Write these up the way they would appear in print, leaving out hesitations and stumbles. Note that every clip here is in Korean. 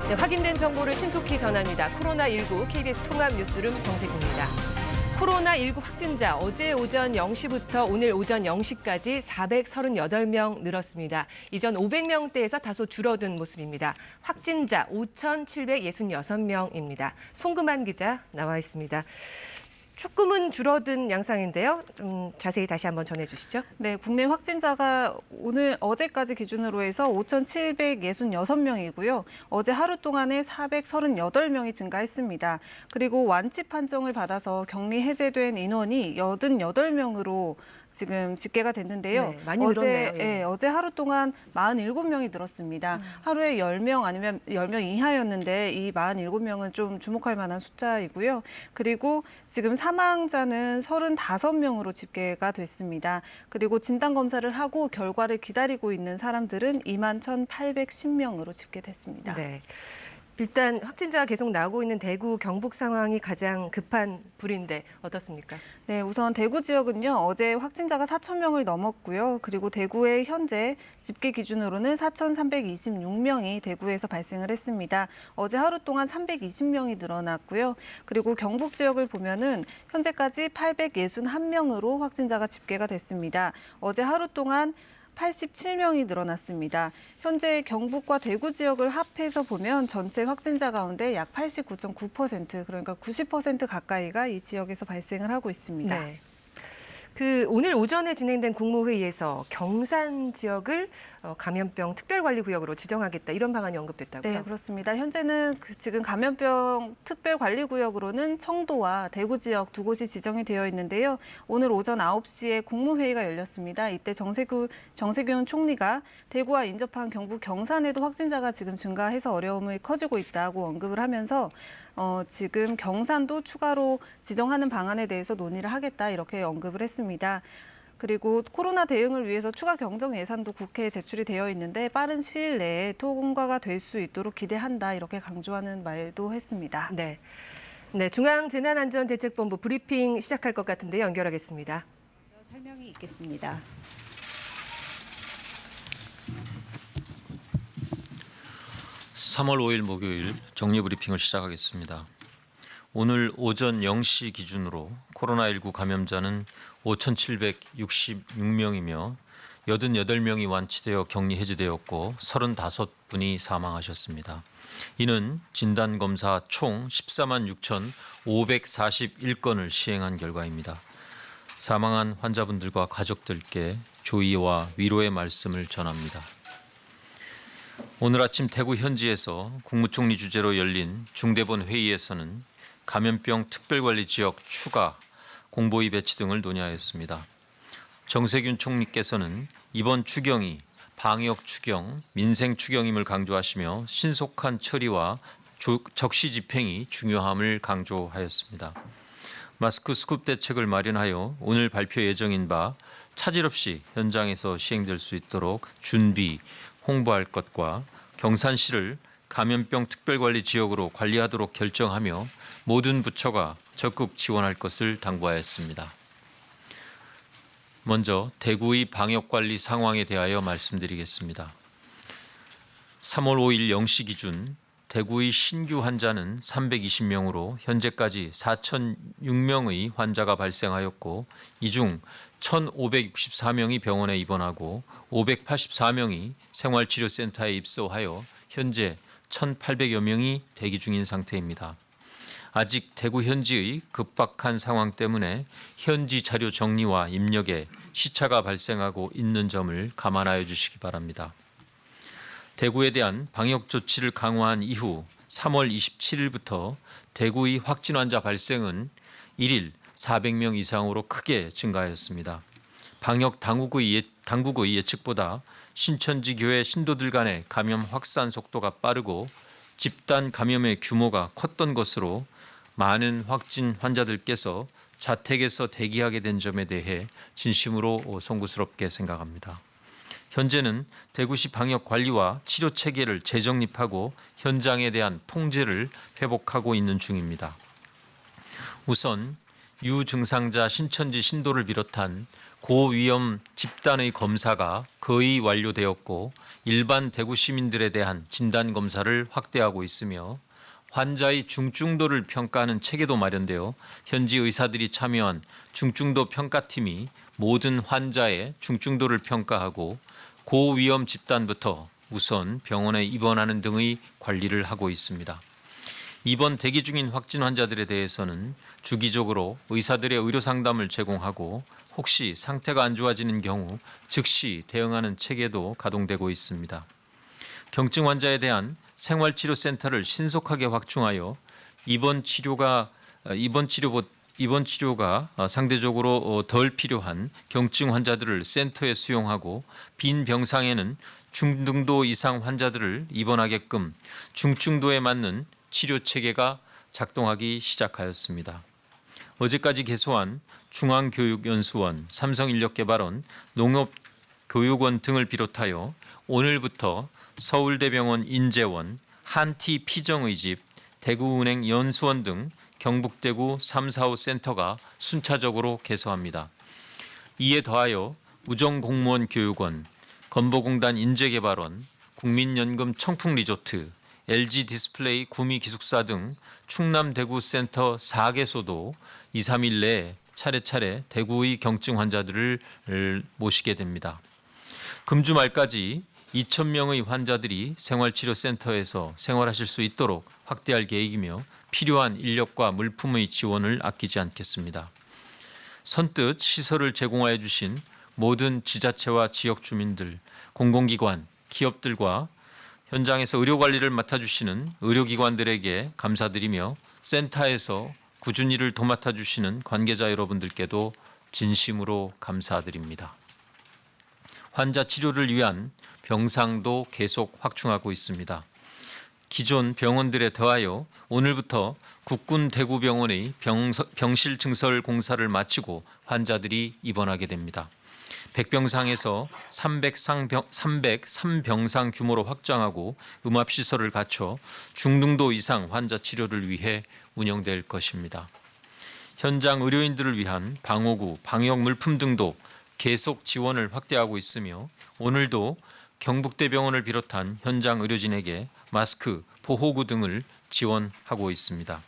네, 확인된 정보를 신속히 전합니다. 코로나19 KBS 통합뉴스룸 정세균입니다. 코로나19 확진자 어제 오전 0시부터 오늘 오전 0시까지 438명 늘었습니다. 이전 500명대에서 다소 줄어든 모습입니다. 확진자 5,766명입니다. 송금한 기자 나와 있습니다. 조금은 줄어든 양상인데요. 좀 자세히 다시 한번 전해주시죠. 네, 국내 확진자가 어제까지 기준으로 해서 5,766명이고요. 어제 하루 동안에 438명이 증가했습니다. 그리고 완치 판정을 받아서 격리 해제된 인원이 88명으로 지금 집계가 됐는데요. 네, 많이 늘었네요. 예. 어제 하루 동안 47명이 늘었습니다. 하루에 10명 아니면 10명 이하였는데 이 47명은 좀 주목할 만한 숫자이고요. 그리고 지금 사망자는 35명으로 집계가 됐습니다. 그리고 진단검사를 하고 결과를 기다리고 있는 사람들은 21,810명으로 집계됐습니다. 네. 일단 확진자가 계속 나오고 있는 대구, 경북 상황이 가장 급한 불인데 어떻습니까? 네, 우선 대구 지역은요, 어제 확진자가 4,000명을 넘었고요. 그리고 대구의 현재 집계 기준으로는 4,326명이 대구에서 발생을 했습니다. 어제 하루 동안 320명이 늘어났고요. 그리고 경북 지역을 보면은 현재까지 861명으로 확진자가 집계가 됐습니다. 어제 하루 동안 87명이 늘어났습니다. 현재 경북과 대구 지역을 합해서 보면 전체 확진자 가운데 약 89.9%, 그러니까 90% 가까이가 이 지역에서 발생을 하고 있습니다. 네. 오늘 오전에 진행된 국무회의에서 경산 지역을 감염병 특별관리구역으로 지정하겠다 이런 방안이 언급됐다고요? 네, 그렇습니다. 현재는 지금 감염병 특별관리구역으로는 청도와 대구 지역 두 곳이 지정이 되어 있는데요. 오늘 오전 9시에 국무회의가 열렸습니다. 이때 정세균 총리가 대구와 인접한 경북 경산에도 확진자가 지금 증가해서 어려움이 커지고 있다고 언급을 하면서 지금 경산도 추가로 지정하는 방안에 대해서 논의를 하겠다 이렇게 언급을 했습니다. 그리고 코로나 대응을 위해서 추가 경정 예산도 국회에 제출이 되어 있는데 빠른 시일 내에 통과가 될 수 있도록 기대한다 이렇게 강조하는 말도 했습니다. 네. 네, 중앙재난안전대책본부 브리핑 시작할 것 같은데 연결하겠습니다. 설명이 있겠습니다. (3월 5일) 목요일 정례 브리핑을 시작하겠습니다. 오늘 오전 0시 기준으로 코로나19 감염자는 5,766명이며 88명이 완치되어 격리 해제되었고 35분이 사망하셨습니다. 이는 진단검사 총 14만 6,541건을 시행한 결과입니다. 사망한 환자분들과 가족들께 조의와 위로의 말씀을 전합니다. 오늘 아침 대구 현지에서 국무총리 주재로 열린 중대본 회의에서는 감염병 특별관리지역 추가, 공보위 배치 등을 논의하였습니다. 정세균 총리께서는 이번 추경이 방역 추경, 민생 추경임을 강조하시며 신속한 처리와 적시 집행이 중요함을 강조하였습니다. 마스크 수급 대책을 마련하여 오늘 발표 예정인 바 차질 없이 현장에서 시행될 수 있도록 준비, 홍보할 것과 경산시를 감염병 특별관리 지역으로 관리하도록 결정하며 모든 부처가 적극 지원할 것을 당부하였습니다. 먼저 대구의 방역관리 상황에 대하여 말씀드리겠습니다. 3월 5일 0시 기준 대구의 신규 환자는 320명으로 현재까지 4,006명의 환자가 발생하였고 이 중 1,564명이 병원에 입원하고 584명이 생활치료센터에 입소하여 현재 1,800여 명이 대기 중인 상태입니다. 아직 대구 현지의 급박한 상황 때문에 현지 자료 정리와 입력에 시차가 발생하고 있는 점을 감안하여 주시기 바랍니다. 대구에 대한 방역 조치를 강화한 이후 3월 27일부터 대구의 확진 환자 발생은 1일 400명 이상으로 크게 증가하였습니다. 방역 당국의 예측보다 신천지 교회 신도들 간의 감염 확산 속도가 빠르고 집단 감염의 규모가 컸던 것으로 많은 확진 환자들께서 자택에서 대기하게 된 점에 대해 진심으로 송구스럽게 생각합니다. 현재는 대구시 방역 관리와 치료 체계를 재정립하고 현장에 대한 통제를 회복하고 있는 중입니다. 우선 유증상자 신천지 신도를 비롯한 고위험 집단의 검사가 거의 완료되었고 일반 대구 시민들에 대한 진단 검사를 확대하고 있으며 환자의 중증도를 평가하는 체계도 마련되어 현지 의사들이 참여한 중증도 평가팀이 모든 환자의 중증도를 평가하고 고위험 집단부터 우선 병원에 입원하는 등의 관리를 하고 있습니다. 입원 대기 중인 확진 환자들에 대해서는 주기적으로 의사들의 의료 상담을 제공하고 혹시 상태가 안 좋아지는 경우 즉시 대응하는 체계도 가동되고 있습니다. 경증 환자에 대한 생활치료센터를 신속하게 확충하여 입원 치료가 상대적으로 덜 필요한 경증 환자들을 센터에 수용하고 빈 병상에는 중등도 이상 환자들을 입원하게끔 중증도에 맞는 치료 체계가 작동하기 시작하였습니다. 어제까지 개소한 중앙교육연수원, 삼성인력개발원, 농업교육원 등을 비롯하여 오늘부터 서울대병원 인재원, 한티 피정의 집, 대구은행 연수원 등 경북대구 3, 4호 센터가 순차적으로 개소합니다. 이에 더하여 우정공무원 교육원, 건보공단 인재개발원, 국민연금 청풍리조트, LG디스플레이 구미기숙사 등 충남 대구 센터 4개소도 2, 3일 내에 차례차례 대구의 경증 환자들을 모시게 됩니다. 금주 말까지 2,000명의 환자들이 생활치료센터에서 생활하실 수 있도록 확대할 계획이며 필요한 인력과 물품의 지원을 아끼지 않겠습니다. 선뜻 시설을 제공하여 주신 모든 지자체와 지역 주민들, 공공기관, 기업들과 현장에서 의료관리를 맡아주시는 의료기관들에게 감사드리며 센터에서 꾸준히 일을 도맡아 주시는 관계자 여러분들께도 진심으로 감사드립니다. 환자 치료를 위한 병상도 계속 확충하고 있습니다. 기존 병원들에 더하여 오늘부터 국군 대구병원의 병실 증설 공사를 마치고 환자들이 입원하게 됩니다. 100병상에서 303병상 규모로 확장하고 음압시설을 갖춰 중등도 이상 환자 치료를 위해 운영될 것입니다. 현장 의료인들을 위한 방호구, 방역 물품 등도 계속 지원을 확대하고 있으며 오늘도 경북대병원을 비롯한 현장 의료진에게 마스크, 보호구 등을 지원하고 있습니다.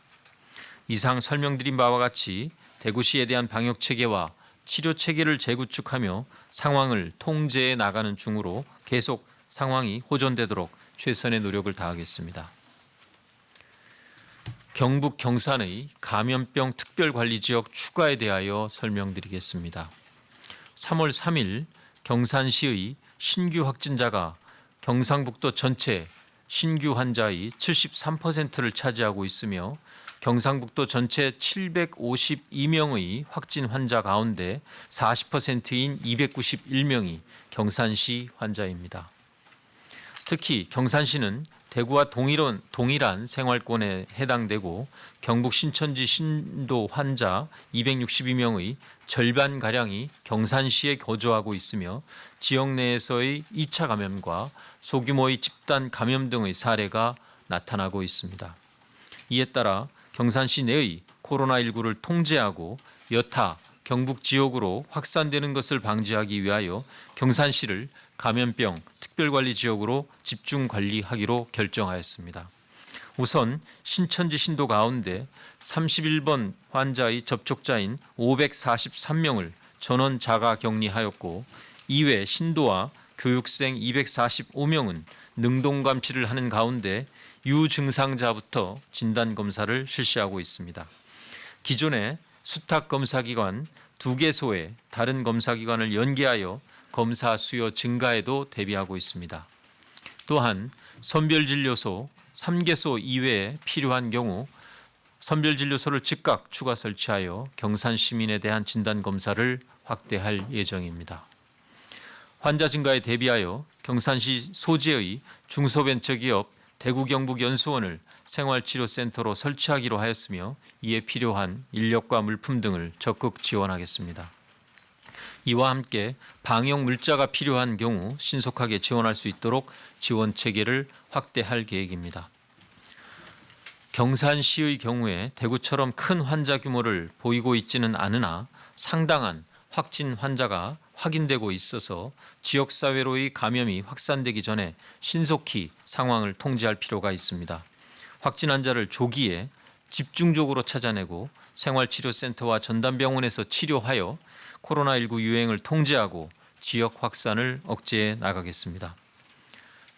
이상 설명드린 바와 같이 대구시에 대한 방역 체계와 치료 체계를 재구축하며 상황을 통제해 나가는 중으로 계속 상황이 호전되도록 최선의 노력을 다하겠습니다. 경북 경산의 감염병 특별관리지역 추가에 대하여 설명드리겠습니다. 3월 3일 경산시의 신규 확진자가 경상북도 전체 신규 환자의 73%를 차지하고 있으며 경상북도 전체 752명의 확진 환자 가운데 40%인 291명이 경산시 환자입니다. 특히 경산시는 대구와 동일한 생활권에 해당되고 경북 신천지 신도 환자 262명의 절반가량이 경산시에 거주하고 있으며 지역 내에서의 2차 감염과 소규모의 집단 감염 등의 사례가 나타나고 있습니다. 이에 따라 경산시 내의 코로나19를 통제하고 여타 경북 지역으로 확산되는 것을 방지하기 위하여 경산시를 감염병 특별관리 지역으로 집중 관리하기로 결정하였습니다. 우선 신천지 신도 가운데 31번 환자의 접촉자인 543명을 전원 자가 격리하였고 이외 신도와 교육생 245명은 능동 감시를 하는 가운데 유증상자부터 진단검사를 실시하고 있습니다. 기존에 수탁검사기관 2개소에 다른 검사기관을 연계하여 검사 수요 증가에도 대비하고 있습니다. 또한 선별진료소 3개소 이외에 필요한 경우 선별진료소를 즉각 추가 설치하여 경산 시민에 대한 진단검사를 확대할 예정입니다. 환자 증가에 대비하여 경산시 소재의 중소벤처기업 대구경북연수원을 생활치료센터로 설치하기로 하였으며 이에 필요한 인력과 물품 등을 적극 지원하겠습니다. 이와 함께 방역 물자가 필요한 경우 신속하게 지원할 수 있도록 지원 체계를 확대할 계획입니다. 경산시의 경우에 대구처럼 큰 환자 규모를 보이고 있지는 않으나 상당한 확진 환자가 확인되고 있어서 지역사회로의 감염이 확산되기 전에 신속히 상황을 통제할 필요가 있습니다. 확진 환자를 조기에 집중적으로 찾아내고 생활치료센터와 전담병원에서 치료하여 코로나19 유행을 통제하고 지역 확산을 억제해 나가겠습니다.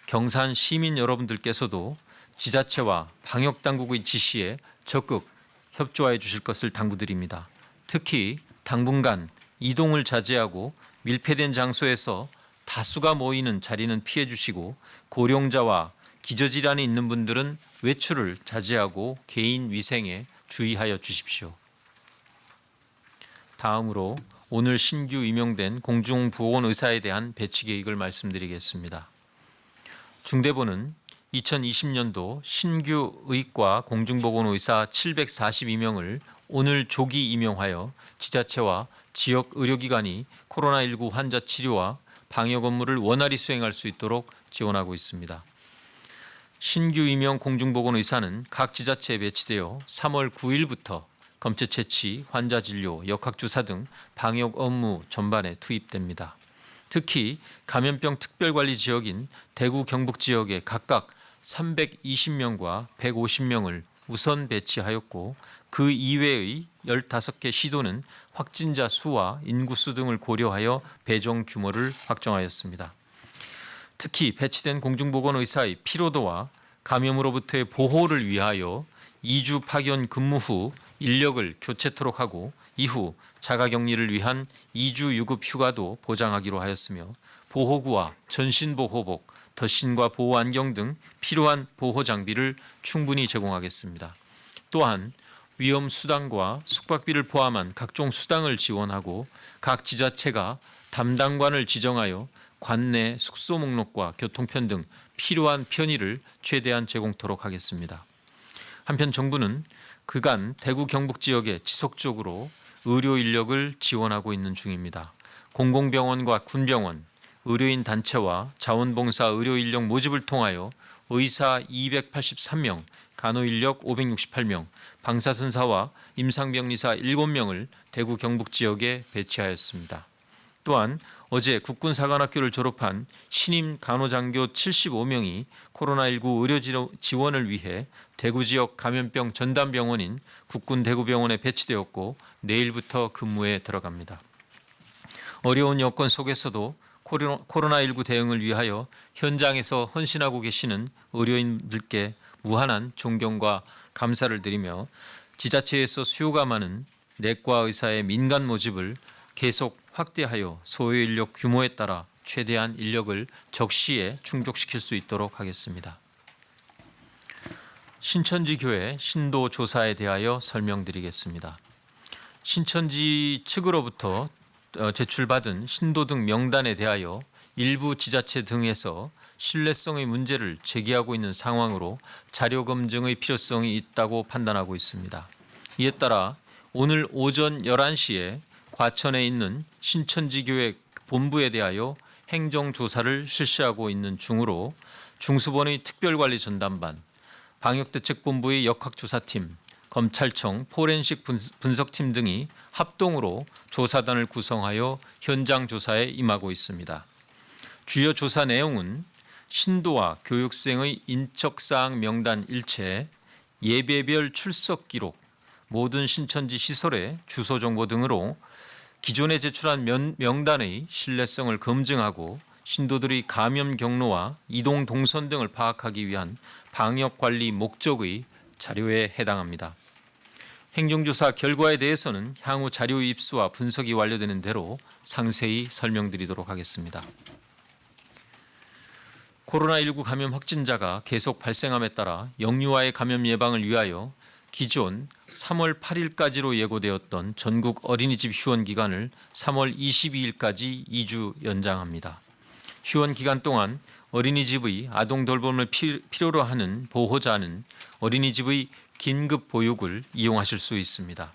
경산 시민 여러분들께서도 지자체와 방역당국의 지시에 적극 협조해 주실 것을 당부드립니다. 특히 당분간 이동을 자제하고 밀폐된 장소에서 다수가 모이는 자리는 피해 주시고 고령자와 기저질환이 있는 분들은 외출을 자제하고 개인 위생에 주의하여 주십시오. 다음으로 오늘 신규 임명된 공중보건의사에 대한 배치 계획을 말씀드리겠습니다. 중대본은 2020년도 신규 의과 공중보건의사 742명을 오늘 조기 임용하여 지자체와 지역 의료기관이 코로나19 환자 치료와 방역 업무를 원활히 수행할 수 있도록 지원하고 있습니다. 신규 임용 공중보건의사는 각 지자체에 배치되어 3월 9일부터 검체 채취, 환자 진료, 역학주사 등 방역 업무 전반에 투입됩니다. 특히 감염병 특별관리 지역인 대구 경북 지역에 각각 320명과 150명을 우선 배치하였고 그 이외의 15개 시도는 확진자 수와 인구수 등을 고려하여 배정 규모를 확정하였습니다. 특히 배치된 공중보건의사의 피로도와 감염으로부터의 보호를 위하여 2주 파견 근무 후 인력을 교체토록 하고 이후 자가격리를 위한 2주 유급 휴가도 보장하기로 하였으며 보호구와 전신보호복, 덧신과 보호안경 등 필요한 보호 장비를 충분히 제공하겠습니다. 또한 위험수당과 숙박비를 포함한 각종 수당을 지원하고 각 지자체가 담당관을 지정하여 관내 숙소 목록과 교통편 등 필요한 편의를 최대한 제공토록 하겠습니다. 한편 정부는 그간 대구 경북 지역에 지속적으로 의료 인력을 지원하고 있는 중입니다. 공공병원과 군병원, 의료인 단체와 자원봉사 의료 인력 모집을 통하여 의사 283명, 간호인력 568명, 방사선사와 임상병리사 7명을 대구 경북 지역에 배치하였습니다. 또한 어제 국군사관학교를 졸업한 신임 간호장교 75명이 코로나19 의료 지원을 위해 대구 지역 감염병 전담병원인 국군대구병원에 배치되었고 내일부터 근무에 들어갑니다. 어려운 여건 속에서도 코로나19 대응을 위하여 현장에서 헌신하고 계시는 의료인들께 무한한 존경과 감사를 드리며 지자체에서 수요가 많은 내과 의사의 민간 모집을 계속 확대하여 소요 인력 규모에 따라 최대한 인력을 적시에 충족시킬 수 있도록 하겠습니다. 신천지 교회 신도 조사에 대하여 설명드리겠습니다. 신천지 측으로부터 제출받은 신도 등 명단에 대하여 일부 지자체 등에서 신뢰성의 문제를 제기하고 있는 상황으로 자료 검증의 필요성이 있다고 판단하고 있습니다. 이에 따라 오늘 오전 11시에 과천에 있는 신천지교회 본부에 대하여 행정조사를 실시하고 있는 중으로 중수본의 특별관리전담반, 방역대책본부의 역학조사팀, 검찰청 포렌식 분석팀 등이 합동으로 조사단을 구성하여 현장 조사에 임하고 있습니다. 주요 조사 내용은 신도와 교육생의 인적사항 명단 일체, 예배별 출석 기록, 모든 신천지 시설의 주소 정보 등으로 기존에 제출한 명단의 신뢰성을 검증하고 신도들의 감염 경로와 이동 동선 등을 파악하기 위한 방역관리 목적의 자료에 해당합니다. 행정조사 결과에 대해서는 향후 자료 입수와 분석이 완료되는 대로 상세히 설명드리도록 하겠습니다. 코로나19 감염 확진자가 계속 발생함에 따라 영유아의 감염 예방을 위하여 기존 3월 8일까지로 예고되었던 전국 어린이집 휴원 기간을 3월 22일까지 2주 연장합니다. 휴원 기간 동안 어린이집의 아동 돌봄을 필요로 하는 보호자는 어린이집의 긴급 보육을 이용하실 수 있습니다.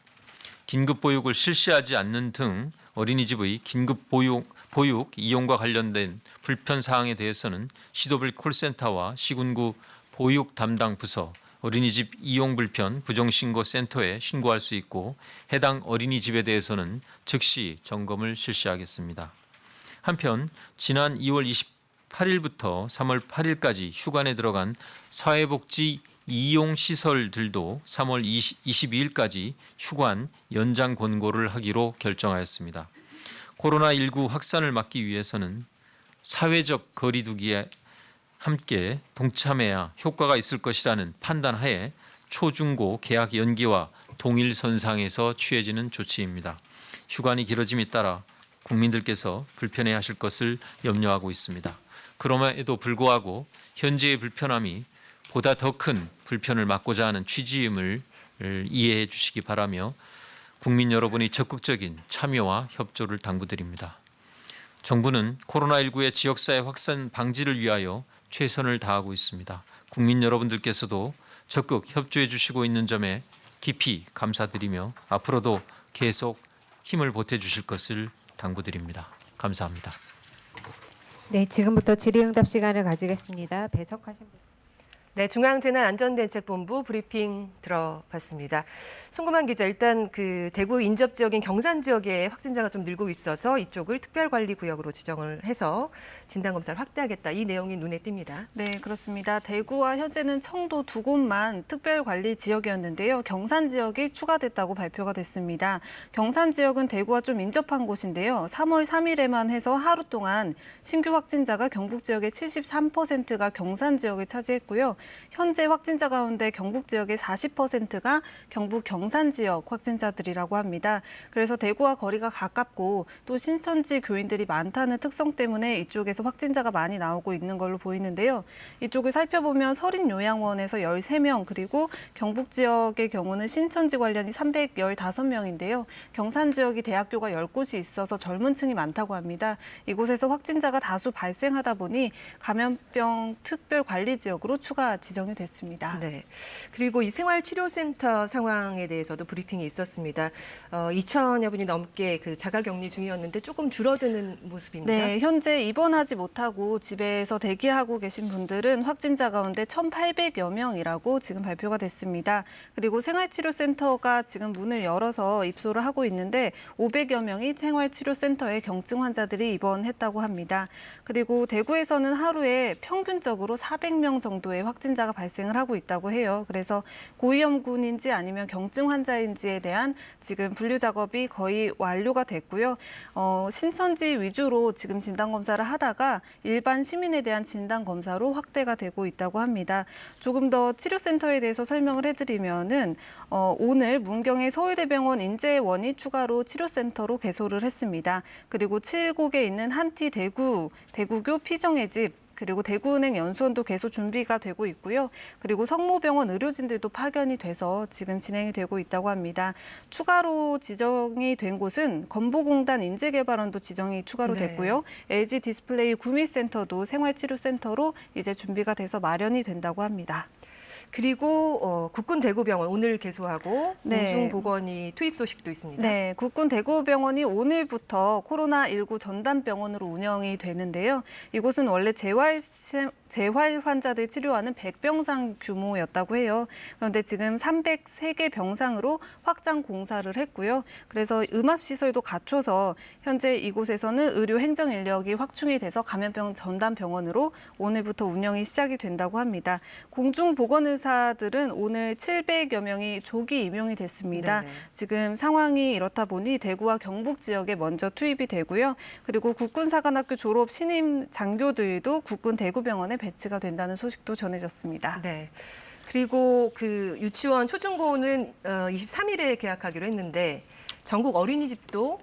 긴급 보육을 실시하지 않는 등 어린이집의 긴급 보육 이용과 관련된 불편 사항에 대해서는 시도별 콜센터와 시군구 보육 담당 부서, 어린이집 이용 불편 부정신고 센터에 신고할 수 있고 해당 어린이집에 대해서는 즉시 점검을 실시하겠습니다. 한편 지난 2월 28일부터 3월 8일까지 휴관에 들어간 사회복지 이용 시설들도 3월 22일까지 휴관 연장 권고를 하기로 결정하였습니다. 코로나19 확산을 막기 위해서는 사회적 거리 두기에 함께 동참해야 효과가 있을 것이라는 판단하에 초중고 개학 연기와 동일선상에서 취해지는 조치입니다. 휴관이 길어짐에 따라 국민들께서 불편해하실 것을 염려하고 있습니다. 그럼에도 불구하고 현재의 불편함이 보다 더 큰 불편을 막고자 하는 취지임을 이해해 주시기 바라며 국민 여러분의 적극적인 참여와 협조를 당부드립니다. 정부는 코로나19의 지역사회 확산 방지를 위하여 최선을 다하고 있습니다. 국민 여러분들께서도 적극 협조해 주시고 있는 점에 깊이 감사드리며 앞으로도 계속 힘을 보태 주실 것을 당부드립니다. 감사합니다. 네, 지금부터 질의응답 시간을 가지겠습니다. 배석하신 분. 네, 중앙재난안전대책본부 브리핑 들어봤습니다. 송금환 기자, 일단 그 대구 인접 지역인 경산 지역에 확진자가 좀 늘고 있어서 이쪽을 특별관리구역으로 지정을 해서 진단검사를 확대하겠다. 이 내용이 눈에 띕니다. 네, 그렇습니다. 대구와 현재는 청도 두 곳만 특별관리 지역이었는데요. 경산 지역이 추가됐다고 발표가 됐습니다. 경산 지역은 대구와 좀 인접한 곳인데요. 3월 3일에만 해서 하루 동안 신규 확진자가 경북 지역의 73%가 경산 지역을 차지했고요. 현재 확진자 가운데 경북 지역의 40%가 경북 경산 지역 확진자들이라고 합니다. 그래서 대구와 거리가 가깝고 또 신천지 교인들이 많다는 특성 때문에 이쪽에서 확진자가 많이 나오고 있는 걸로 보이는데요. 이쪽을 살펴보면 서린요양원에서 13명, 그리고 경북 지역의 경우는 신천지 관련이 315명인데요. 경산 지역이 대학교가 10곳이 있어서 젊은 층이 많다고 합니다. 이곳에서 확진자가 다수 발생하다 보니 감염병 특별관리지역으로 추가 지정이 됐습니다. 네. 그리고 이 생활치료센터 상황에 대해서도 브리핑이 있었습니다. 2천여 분이 넘게 그 자가격리 중이었는데 조금 줄어드는 모습입니다. 네, 현재 입원하지 못하고 집에서 대기하고 계신 분들은 확진자 가운데 1,800여 명이라고 지금 발표가 됐습니다. 그리고 생활치료센터가 지금 문을 열어서 입소를 하고 있는데 500여 명이 생활치료센터에 경증 환자들이 입원했다고 합니다. 그리고 대구에서는 하루에 평균적으로 400명 정도의 확진자가 발생을 하고 있다고 해요. 그래서 고위험군인지 아니면 경증 환자인지에 대한 지금 분류 작업이 거의 완료가 됐고요. 신천지 위주로 지금 진단검사를 하다가 일반 시민에 대한 진단검사로 확대가 되고 있다고 합니다. 조금 더 치료센터에 대해서 설명을 해드리면은 오늘 문경의 서울대병원 인재원이 추가로 치료센터로 개소를 했습니다. 그리고 7곡에 있는 한티 대구교 피정의 집, 그리고 대구은행 연수원도 개소 준비가 되고 있고요. 그리고 성모병원 의료진들도 파견이 돼서 지금 진행이 되고 있다고 합니다. 추가로 지정이 된 곳은 건보공단 인재개발원도 지정이 추가로 됐고요. LG 디스플레이 구미센터도 생활치료센터로 이제 준비가 돼서 마련이 된다고 합니다. 그리고 국군 대구병원 오늘 개소하고 네. 공중보건이 투입 소식도 있습니다. 네, 국군 대구병원이 오늘부터 코로나19 전담병원으로 운영이 되는데요. 이곳은 원래 재활 환자들 치료하는 100병상 규모였다고 해요. 그런데 지금 303개 병상으로 확장 공사를 했고요. 그래서 음압시설도 갖춰서 현재 이곳에서는 의료 행정 인력이 확충이 돼서 감염병 전담병원으로 오늘부터 운영이 시작이 된다고 합니다. 공중보건의사들은 오늘 700여 명이 조기 임용이 됐습니다. 네네. 지금 상황이 이렇다 보니 대구와 경북 지역에 먼저 투입이 되고요. 그리고 국군사관학교 졸업 신임 장교들도 국군 대구병원에 배치가 된다는 소식도 전해졌습니다. 네. 그리고 그 유치원 초중고는 23일에 개학하기로 했는데 전국 어린이집도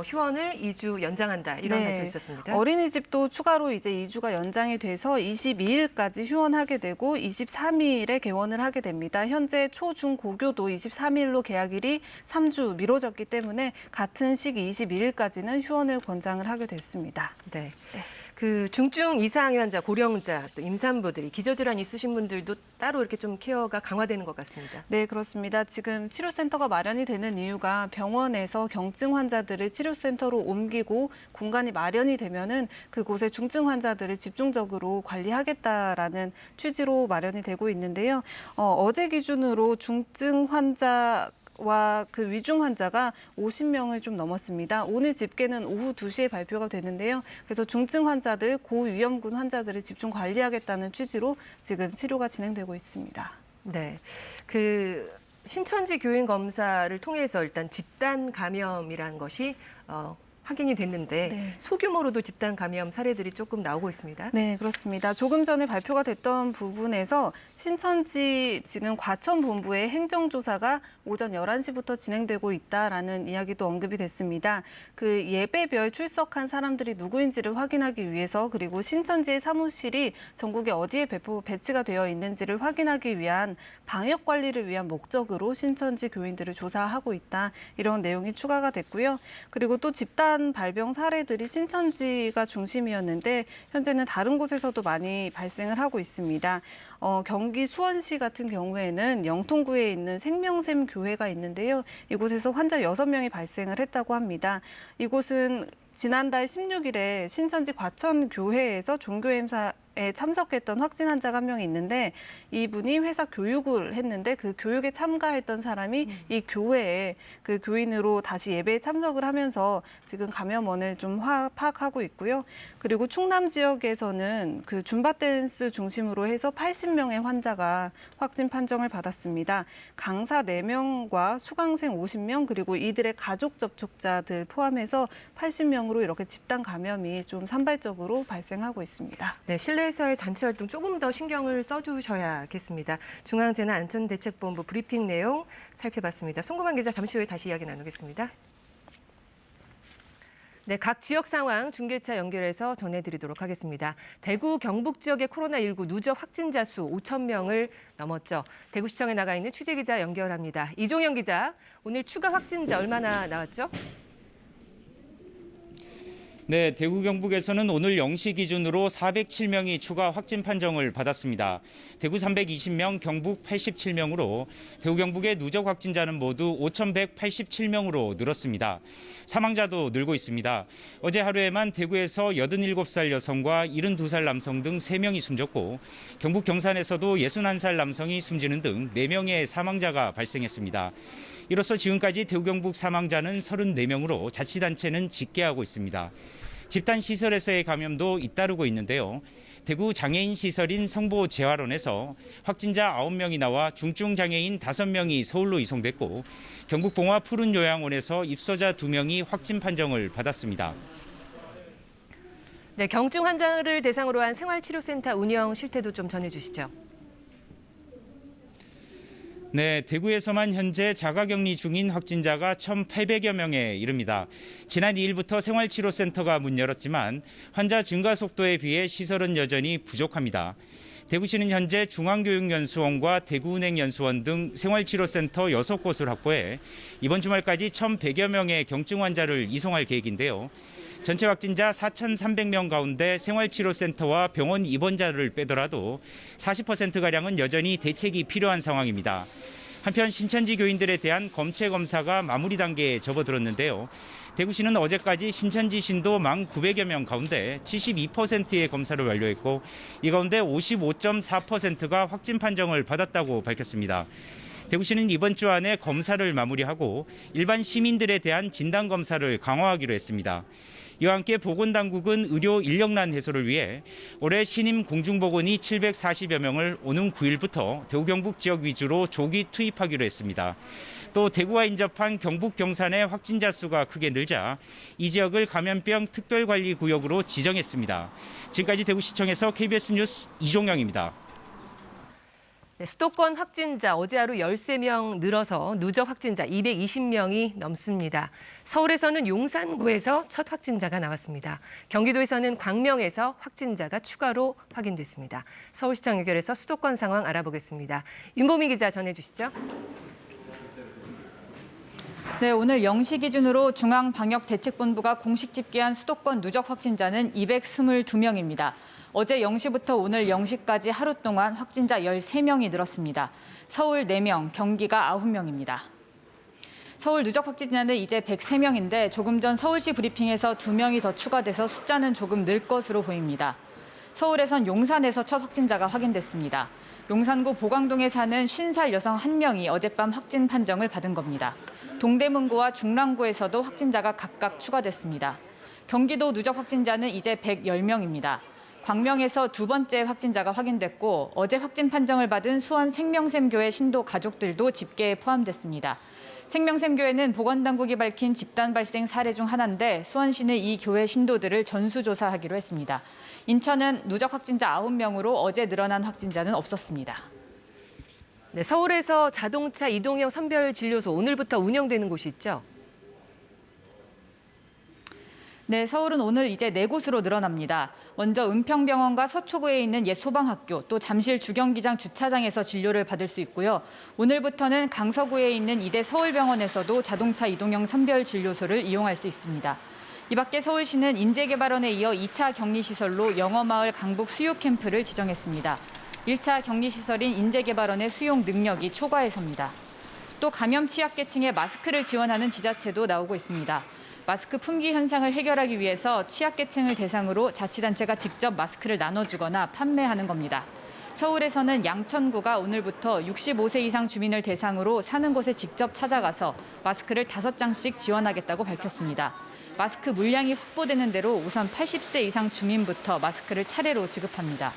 휴원을 2주 연장한다 이런 네. 발표 있었습니다. 어린이집도 추가로 이제 2주가 연장이 돼서 22일까지 휴원하게 되고 23일에 개원을 하게 됩니다. 현재 초중고교도 23일로 개학일이 3주 미뤄졌기 때문에 같은 시기 22일까지는 휴원을 권장을 하게 됐습니다. 네. 그 중증 이상의 환자, 고령자, 또 임산부들이 기저질환 있으신 분들도 따로 이렇게 좀 케어가 강화되는 것 같습니다. 네, 그렇습니다. 지금 치료센터가 마련이 되는 이유가 병원에서 경증 환자들을 치료센터로 옮기고 공간이 마련이 되면은 그곳에 중증 환자들을 집중적으로 관리하겠다라는 취지로 마련이 되고 있는데요. 어제 기준으로 중증 환자 와 그 위중 환자가 50명을 좀 넘었습니다. 오늘 집계는 오후 2시에 발표가 되는데요. 그래서 중증 환자들, 고위험군 환자들을 집중 관리하겠다는 취지로 지금 치료가 진행되고 있습니다. 네, 그 신천지 교인 검사를 통해서 일단 집단 감염이라는 것이 확인이 됐는데 네. 소규모로도 집단 감염 사례들이 조금 나오고 있습니다. 네, 그렇습니다. 조금 전에 발표가 됐던 부분에서 신천지 지금 과천본부의 행정조사가 오전 11시부터 진행되고 있다라는 이야기도 언급이 됐습니다. 그 예배별 출석한 사람들이 누구인지를 확인하기 위해서 그리고 신천지의 사무실이 전국에 어디에 배치가 되어 있는지를 확인하기 위한 방역 관리를 위한 목적으로 신천지 교인들을 조사하고 있다. 이런 내용이 추가가 됐고요. 그리고 또 집단 발병 사례들이 신천지가 중심이었는데 현재는 다른 곳에서도 많이 발생을 하고 있습니다. 경기 수원시 같은 경우에는 영통구에 있는 생명샘 교회가 있는데요. 이곳에서 환자 6명이 발생을 했다고 합니다. 이곳은 지난달 16일에 신천지 과천교회에서 종교행사에 참석했던 확진 환자가 한 명이 있는데 이분이 회사 교육을 했는데 그 교육에 참가했던 사람이 이 교회에 그 교인으로 다시 예배에 참석을 하면서 지금 감염원을 좀 파악하고 있고요. 그리고 충남 지역에서는 그 줌바 댄스 중심으로 해서 80명의 환자가 확진 판정을 받았습니다. 강사 4명과 수강생 50명 그리고 이들의 가족 접촉자들 포함해서 80명으로 이렇게 집단 감염이 좀 산발적으로 발생하고 있습니다. 네, 실내에서의 단체 활동 조금 더 신경을 써주셔야겠습니다. 중앙재난안전대책본부 브리핑 내용 살펴봤습니다. 송구만 기자 잠시 후에 다시 이야기 나누겠습니다. 네, 각 지역 상황 중계차 연결해서 전해드리도록 하겠습니다. 대구, 경북 지역의 코로나19 누적 확진자 수 5천 명을 넘었죠. 대구시청에 나가 있는 취재기자 연결합니다. 이종영 기자, 오늘 추가 확진자 얼마나 나왔죠? 네, 대구 경북에서는 오늘 0시 기준으로 407명이 추가 확진 판정을 받았습니다. 대구 320명, 경북 87명으로 대구 경북의 누적 확진자는 모두 5,187명으로 늘었습니다. 사망자도 늘고 있습니다. 어제 하루에만 대구에서 87살 여성과 72살 남성 등 3명이 숨졌고 경북 경산에서도 61살 남성이 숨지는 등 4명의 사망자가 발생했습니다. 이로써 지금까지 대구 경북 사망자는 34명으로 자치단체는 집계하고 있습니다. 집단 시설에서의 감염도 잇따르고 있는데요. 대구 장애인 시설인 성보 재활원에서 확진자 9명이 나와 중증 장애인 5명이 서울로 이송됐고 경북 봉화 푸른 요양원에서 입소자 2명이 확진 판정을 받았습니다. 네, 경증 환자를 대상으로 한 생활치료센터 운영 실태도 좀 전해주시죠. 네, 대구에서만 현재 자가격리 중인 확진자가 1,800여 명에 이릅니다. 지난 2일부터 생활치료센터가 문 열었지만 환자 증가 속도에 비해 시설은 여전히 부족합니다. 대구시는 현재 중앙교육연수원과 대구은행연수원 등 생활치료센터 6곳을 확보해 이번 주말까지 1,100여 명의 경증 환자를 이송할 계획인데요. 전체 확진자 4,300명 가운데 생활치료센터와 병원 입원자를 빼더라도 40%가량은 여전히 대책이 필요한 상황입니다. 한편 신천지 교인들에 대한 검체 검사가 마무리 단계에 접어들었는데요. 대구시는 어제까지 신천지 신도 1,900여 명 가운데 72%의 검사를 완료했고 이 가운데 55.4%가 확진 판정을 받았다고 밝혔습니다. 대구시는 이번 주 안에 검사를 마무리하고 일반 시민들에 대한 진단검사를 강화하기로 했습니다. 이와 함께 보건당국은 의료 인력난 해소를 위해 올해 신임 공중보건의 740여 명을 오는 9일부터 대구 경북 지역 위주로 조기 투입하기로 했습니다. 또 대구와 인접한 경북 경산의 확진자 수가 크게 늘자 이 지역을 감염병 특별관리구역으로 지정했습니다. 지금까지 대구시청에서 KBS 뉴스 이종영입니다. 네, 수도권 확진자 어제 하루 13명 늘어서 누적 확진자 220명이 넘습니다. 서울에서는 용산구에서 첫 확진자가 나왔습니다. 경기도에서는 광명에서 확진자가 추가로 확인됐습니다. 서울시청 연결해서 수도권 상황 알아보겠습니다. 윤보미 기자 전해주시죠. 네, 오늘 0시 기준으로 중앙방역대책본부가 공식 집계한 수도권 누적 확진자는 222명입니다. 어제 0시부터 오늘 0시까지 하루 동안 확진자 13명이 늘었습니다. 서울 4명, 경기가 9명입니다. 서울 누적 확진자는 이제 103명인데 조금 전 서울시 브리핑에서 2명이 더 추가돼서 숫자는 조금 늘 것으로 보입니다. 서울에선 용산에서 첫 확진자가 확인됐습니다. 용산구 보광동에 사는 50살 여성 1명이 어젯밤 확진 판정을 받은 겁니다. 동대문구와 중랑구에서도 확진자가 각각 추가됐습니다. 경기도 누적 확진자는 이제 110명입니다. 광명에서 두 번째 확진자가 확인됐고 어제 확진 판정을 받은 수원 생명샘교회 신도 가족들도 집계에 포함됐습니다. 생명샘교회는 보건당국이 밝힌 집단 발생 사례 중 하나인데 수원시는 이 교회 신도들을 전수조사하기로 했습니다. 인천은 누적 확진자 9명으로 어제 늘어난 확진자는 없었습니다. 네, 서울에서 자동차 이동형 선별진료소 오늘부터 운영되는 곳이 있죠? 네, 서울은 오늘 이제 4곳으로 늘어납니다. 먼저 은평병원과 서초구에 있는 옛 소방학교, 또 잠실 주경기장 주차장에서 진료를 받을 수 있고요. 오늘부터는 강서구에 있는 이대 서울병원에서도 자동차 이동형 선별진료소를 이용할 수 있습니다. 이 밖에 서울시는 인재개발원에 이어 2차 격리시설로 영어마을 강북 수유캠프를 지정했습니다. 1차 격리시설인 인재개발원의 수용 능력이 초과해서입니다. 또 감염 취약계층에 마스크를 지원하는 지자체도 나오고 있습니다. 마스크 품귀 현상을 해결하기 위해서 취약계층을 대상으로 자치단체가 직접 마스크를 나눠주거나 판매하는 겁니다. 서울에서는 양천구가 오늘부터 65세 이상 주민을 대상으로 사는 곳에 직접 찾아가서 마스크를 5장씩 지원하겠다고 밝혔습니다. 마스크 물량이 확보되는 대로 우선 80세 이상 주민부터 마스크를 차례로 지급합니다.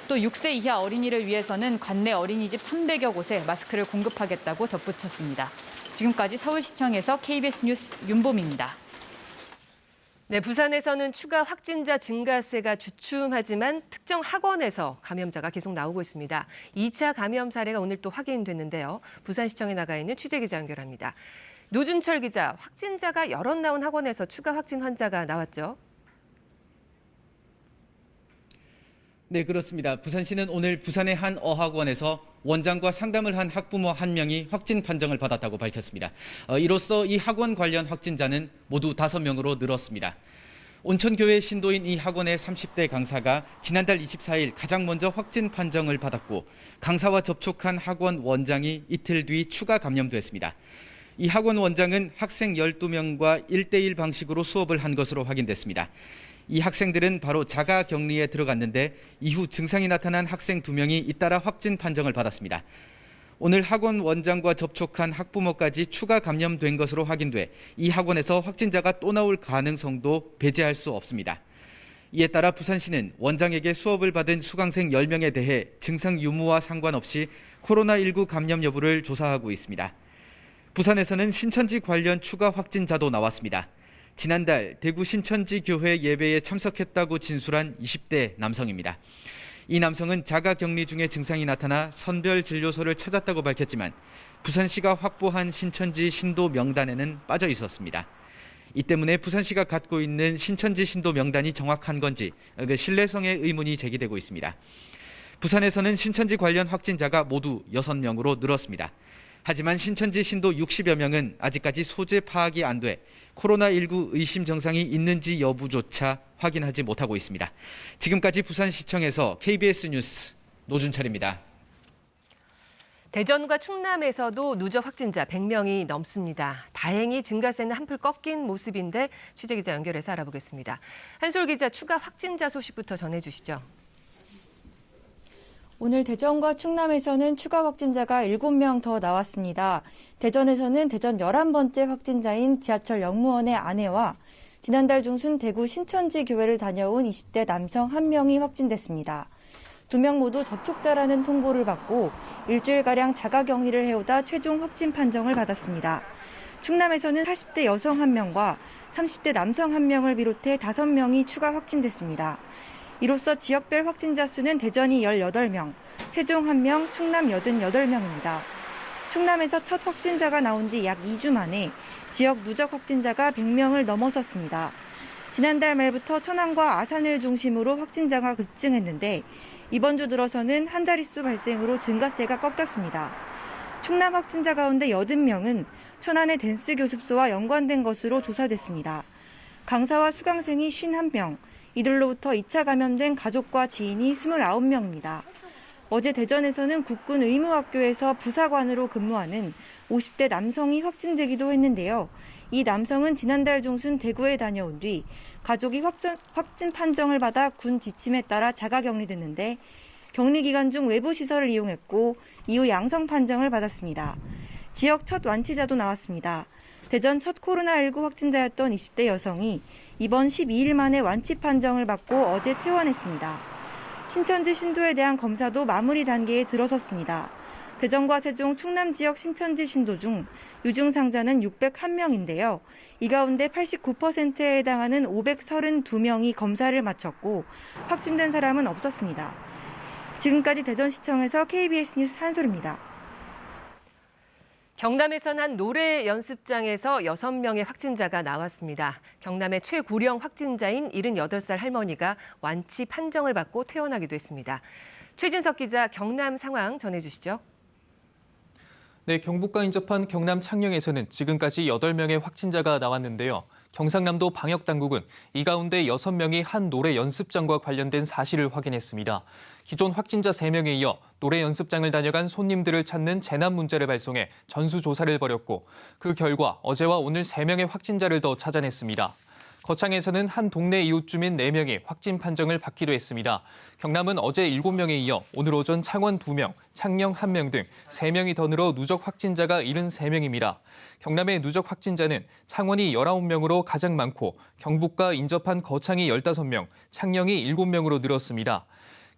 또 6세 이하 어린이를 위해서는 관내 어린이집 300여 곳에 마스크를 공급하겠다고 덧붙였습니다. 지금까지 서울시청에서 KBS 뉴스 윤봄입니다. 네, 부산에서는 추가 확진자 증가세가 주춤하지만 특정 학원에서 감염자가 계속 나오고 있습니다. 2차 감염 사례가 오늘 또 확인됐는데요. 부산시청에 나가 있는 취재기자 연결합니다. 노준철 기자, 확진자가 여럿 나온 학원에서 추가 확진 환자가 나왔죠? 네, 그렇습니다. 부산시는 오늘 부산의 한 어학원에서 원장과 상담을 한 학부모 1명이 확진 판정을 받았다고 밝혔습니다. 이로써 이 학원 관련 확진자는 모두 5명으로 늘었습니다. 온천교회 신도인 이 학원의 30대 강사가 지난달 24일 가장 먼저 확진 판정을 받았고 강사와 접촉한 학원 원장이 이틀 뒤 추가 감염됐습니다. 이 학원 원장은 학생 12명과 1대1 방식으로 수업을 한 것으로 확인됐습니다. 이 학생들은 바로 자가 격리에 들어갔는데 이후 증상이 나타난 학생 2명이 잇따라 확진 판정을 받았습니다. 오늘 학원 원장과 접촉한 학부모까지 추가 감염된 것으로 확인돼 이 학원에서 확진자가 또 나올 가능성도 배제할 수 없습니다. 이에 따라 부산시는 원장에게 수업을 받은 수강생 10명에 대해 증상 유무와 상관없이 코로나19 감염 여부를 조사하고 있습니다. 부산에서는 신천지 관련 추가 확진자도 나왔습니다. 지난달 대구 신천지 교회 예배에 참석했다고 진술한 20대 남성입니다. 이 남성은 자가 격리 중에 증상이 나타나 선별 진료소를 찾았다고 밝혔지만 부산시가 확보한 신천지 신도 명단에는 빠져 있었습니다. 이 때문에 부산시가 갖고 있는 신천지 신도 명단이 정확한 건지 신뢰성에 의문이 제기되고 있습니다. 부산에서는 신천지 관련 확진자가 모두 6명으로 늘었습니다. 하지만 신천지 신도 60여 명은 아직까지 소재 파악이 안 돼 코로나19 의심 증상이 있는지 여부조차 확인하지 못하고 있습니다. 지금까지 부산시청에서 KBS 뉴스 노준철입니다. 대전과 충남에서도 누적 확진자 100명이 넘습니다. 다행히 증가세는 한풀 꺾인 모습인데 취재기자 연결해서 알아보겠습니다. 한솔 기자, 추가 확진자 소식부터 전해주시죠. 오늘 대전과 충남에서는 추가 확진자가 7명 더 나왔습니다. 대전에서는 대전 11번째 확진자인 지하철 영무원의 아내와 지난달 중순 대구 신천지 교회를 다녀온 20대 남성 1명이 확진됐습니다. 2명 모두 접촉자라는 통보를 받고 일주일가량 자가격리를 해오다 최종 확진 판정을 받았습니다. 충남에서는 40대 여성 1명과 30대 남성 1명을 비롯해 5명이 추가 확진됐습니다. 이로써 지역별 확진자 수는 대전이 18명, 세종 1명, 충남 88명입니다. 충남에서 첫 확진자가 나온 지 약 2주 만에 지역 누적 확진자가 100명을 넘어섰습니다. 지난달 말부터 천안과 아산을 중심으로 확진자가 급증했는데 이번 주 들어서는 한 자릿수 발생으로 증가세가 꺾였습니다. 충남 확진자 가운데 80명은 천안의 댄스 교습소와 연관된 것으로 조사됐습니다. 강사와 수강생이 51명, 이들로부터 2차 감염된 가족과 지인이 29명입니다. 어제 대전에서는 국군 의무학교에서 부사관으로 근무하는 50대 남성이 확진되기도 했는데요. 이 남성은 지난달 중순 대구에 다녀온 뒤 가족이 확진 판정을 받아 군 지침에 따라 자가격리됐는데 격리 기간 중 외부 시설을 이용했고 이후 양성 판정을 받았습니다. 지역 첫 완치자도 나왔습니다. 대전 첫 코로나19 확진자였던 20대 여성이 이번 12일 만에 완치 판정을 받고 어제 퇴원했습니다. 신천지 신도에 대한 검사도 마무리 단계에 들어섰습니다. 대전과 세종, 충남 지역 신천지 신도 중 유증상자는 601명인데요. 이 가운데 89%에 해당하는 532명이 검사를 마쳤고 확진된 사람은 없었습니다. 지금까지 대전시청에서 KBS 뉴스 한솔입니다. 경남에선 한 노래 연습장에서 6명의 확진자가 나왔습니다. 경남의 최고령 확진자인 78살 할머니가 완치 판정을 받고 퇴원하기도 했습니다. 최진석 기자 경남 상황 전해주시죠. 네, 경북과 인접한 경남 창녕에서는 지금까지 8명의 확진자가 나왔는데요. 경상남도 방역당국은 이 가운데 6명이 한 노래 연습장과 관련된 사실을 확인했습니다. 기존 확진자 3명에 이어 노래 연습장을 다녀간 손님들을 찾는 재난 문자를 발송해 전수조사를 벌였고 그 결과 어제와 오늘 3명의 확진자를 더 찾아냈습니다. 거창에서는 한 동네 이웃 주민 4명이 확진 판정을 받기도 했습니다. 경남은 어제 7명에 이어 오늘 오전 창원 2명, 창녕 1명 등 3명이 더 늘어 누적 확진자가 73명입니다. 경남의 누적 확진자는 창원이 19명으로 가장 많고 경북과 인접한 거창이 15명, 창녕이 7명으로 늘었습니다.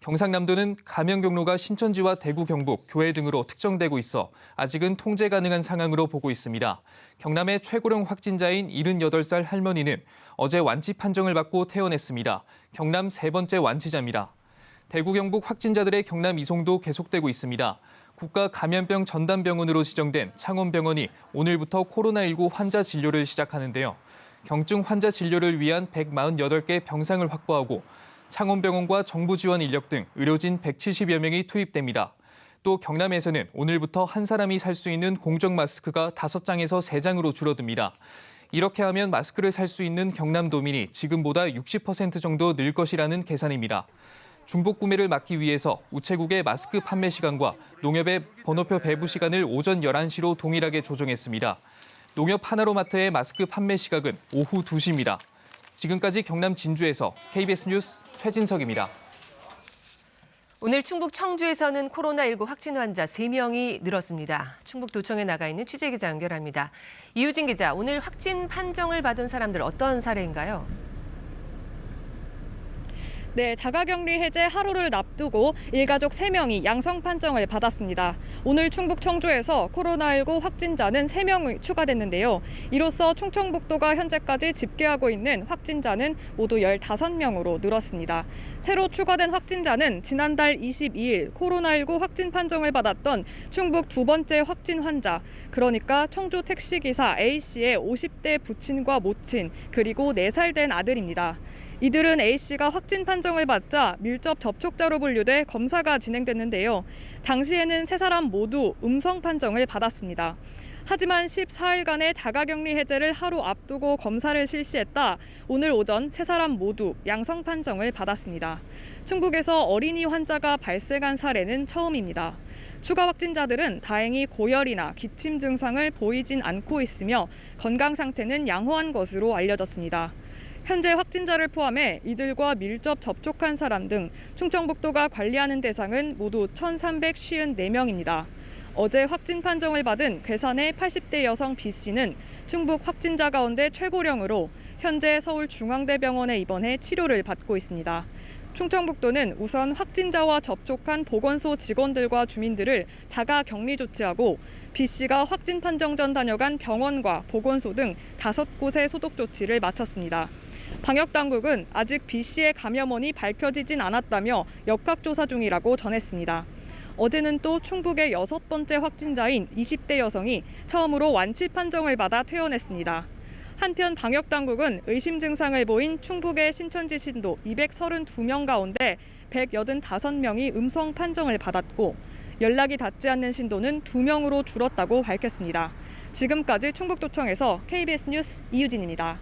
경상남도는 감염 경로가 신천지와 대구, 경북, 교회 등으로 특정되고 있어 아직은 통제 가능한 상황으로 보고 있습니다. 경남의 최고령 확진자인 78살 할머니는 어제 완치 판정을 받고 퇴원했습니다. 경남 3번째 완치자입니다. 대구, 경북 확진자들의 경남 이송도 계속되고 있습니다. 국가감염병 전담병원으로 지정된 창원병원이 오늘부터 코로나19 환자 진료를 시작하는데요. 경증 환자 진료를 위한 148개 병상을 확보하고 창원병원과 정부 지원 인력 등 의료진 170여 명이 투입됩니다. 또 경남에서는 오늘부터 한 사람이 살 수 있는 공적 마스크가 5장에서 3장으로 줄어듭니다. 이렇게 하면 마스크를 살 수 있는 경남도민이 지금보다 60% 정도 늘 것이라는 계산입니다. 중복 구매를 막기 위해서 우체국의 마스크 판매 시간과 농협의 번호표 배부 시간을 오전 11시로 동일하게 조정했습니다. 농협 하나로마트의 마스크 판매 시각은 오후 2시입니다. 지금까지 경남 진주에서 KBS 뉴스 최진석입니다. 오늘 충북 청주에서는 코로나19 확진 환자 3명이 늘었습니다. 충북도청에 나가 있는 취재기자 연결합니다. 이유진 기자, 오늘 확진 판정을 받은 사람들 어떤 사례인가요? 네, 자가격리 해제 하루를 앞두고 일가족 3명이 양성 판정을 받았습니다. 오늘 충북 청주에서 코로나19 확진자는 3명이 추가됐는데요. 이로써 충청북도가 현재까지 집계하고 있는 확진자는 모두 15명으로 늘었습니다. 새로 추가된 확진자는 지난달 22일 코로나19 확진 판정을 받았던 충북 2번째 확진 환자, 그러니까 청주 택시기사 A씨의 50대 부친과 모친, 그리고 4살 된 아들입니다. 이들은 A씨가 확진 판정을 받자 밀접 접촉자로 분류돼 검사가 진행됐는데요. 당시에는 3사람 모두 음성 판정을 받았습니다. 하지만 14일간의 자가격리 해제를 하루 앞두고 검사를 실시했다 오늘 오전 3사람 모두 양성 판정을 받았습니다. 충북에서 어린이 환자가 발생한 사례는 처음입니다. 추가 확진자들은 다행히 고열이나 기침 증상을 보이진 않고 있으며 건강 상태는 양호한 것으로 알려졌습니다. 현재 확진자를 포함해 이들과 밀접 접촉한 사람 등 충청북도가 관리하는 대상은 모두 1,354명입니다. 어제 확진 판정을 받은 괴산의 80대 여성 B씨는 충북 확진자 가운데 최고령으로 현재 서울중앙대병원에 입원해 치료를 받고 있습니다. 충청북도는 우선 확진자와 접촉한 보건소 직원들과 주민들을 자가 격리 조치하고 B씨가 확진 판정 전 다녀간 병원과 보건소 등 5곳의 소독 조치를 마쳤습니다. 방역당국은 아직 B씨의 감염원이 밝혀지진 않았다며 역학조사 중이라고 전했습니다. 어제는 또 충북의 6번째 확진자인 20대 여성이 처음으로 완치 판정을 받아 퇴원했습니다. 한편 방역당국은 의심 증상을 보인 충북의 신천지 신도 232명 가운데 185명이 음성 판정을 받았고 연락이 닿지 않는 신도는 2명으로 줄었다고 밝혔습니다. 지금까지 충북도청에서 KBS 뉴스 이유진입니다.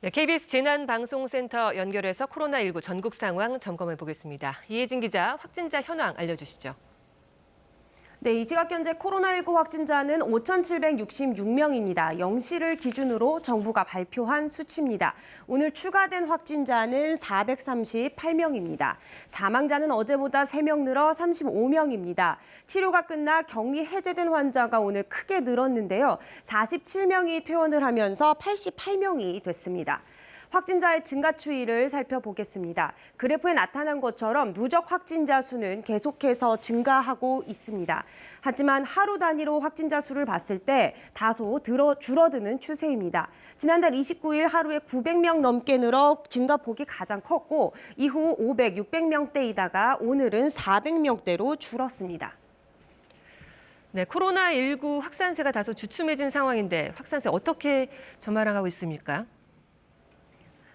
네, KBS 재난방송센터 연결해서 코로나19 전국 상황 점검해 보겠습니다. 이혜진 기자, 확진자 현황 알려주시죠. 네, 이 시각 현재 코로나19 확진자는 5,766명입니다. 0시를 기준으로 정부가 발표한 수치입니다. 오늘 추가된 확진자는 438명입니다. 사망자는 어제보다 3명 늘어 35명입니다. 치료가 끝나 격리 해제된 환자가 오늘 크게 늘었는데요. 47명이 퇴원을 하면서 88명이 됐습니다. 확진자의 증가 추이를 살펴보겠습니다. 그래프에 나타난 것처럼 누적 확진자 수는 계속해서 증가하고 있습니다. 하지만 하루 단위로 확진자 수를 봤을 때 다소 줄어드는 추세입니다. 지난달 29일 하루에 900명 넘게 늘어 증가폭이 가장 컸고 이후 500, 600명대이다가 오늘은 400명대로 줄었습니다. 네, 코로나19 확산세가 다소 주춤해진 상황인데 확산세 어떻게 전망하고 있습니까?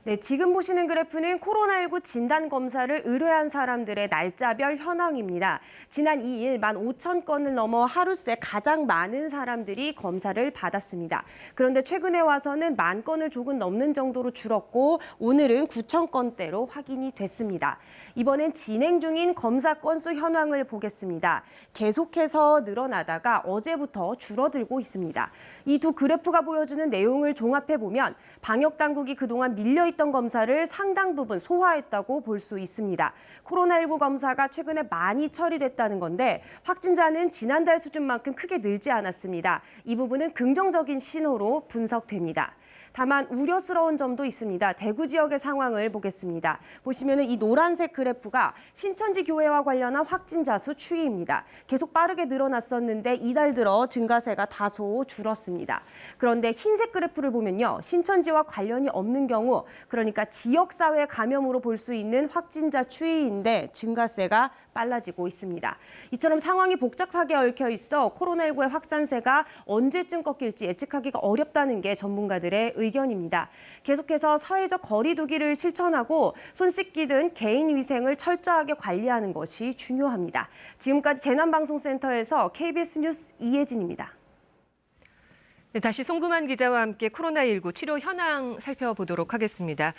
네, 지금 보시는 그래프는 코로나19 진단검사를 의뢰한 사람들의 날짜별 현황입니다. 지난 2일 15,000건을 넘어 하루새 가장 많은 사람들이 검사를 받았습니다. 그런데 최근에 와서는 10,000건을 조금 넘는 정도로 줄었고 오늘은 9,000건대로 확인이 됐습니다. 이번엔 진행 중인 검사 건수 현황을 보겠습니다. 계속해서 늘어나다가 어제부터 줄어들고 있습니다. 이 두 그래프가 보여주는 내용을 종합해보면 방역당국이 그동안 밀려있던 검사를 상당 부분 소화했다고 볼 수 있습니다. 코로나19 검사가 최근에 많이 처리됐다는 건데 확진자는 지난달 수준만큼 크게 늘지 않았습니다. 이 부분은 긍정적인 신호로 분석됩니다. 다만 우려스러운 점도 있습니다. 대구 지역의 상황을 보겠습니다. 보시면 이 노란색 그래프가 신천지 교회와 관련한 확진자 수 추이입니다. 계속 빠르게 늘어났었는데 이달 들어 증가세가 다소 줄었습니다. 그런데 흰색 그래프를 보면요. 신천지와 관련이 없는 경우, 그러니까 지역사회 감염으로 볼 수 있는 확진자 추이인데 증가세가 빨라지고 있습니다. 이처럼 상황이 복잡하게 얽혀 있어 코로나19의 확산세가 언제쯤 꺾일지 예측하기가 어렵다는 게 전문가들의 의견입니다. 계속해서 사회적 거리 두기를 실천하고 손 씻기든 개인 위생을 철저하게 관리하는 것이 중요합니다. 지금까지 재난방송센터에서 KBS 뉴스 이혜진입니다. 네, 다시 송금환 기자와 함께 코로나19 치료 현황 살펴보도록 하겠습니다.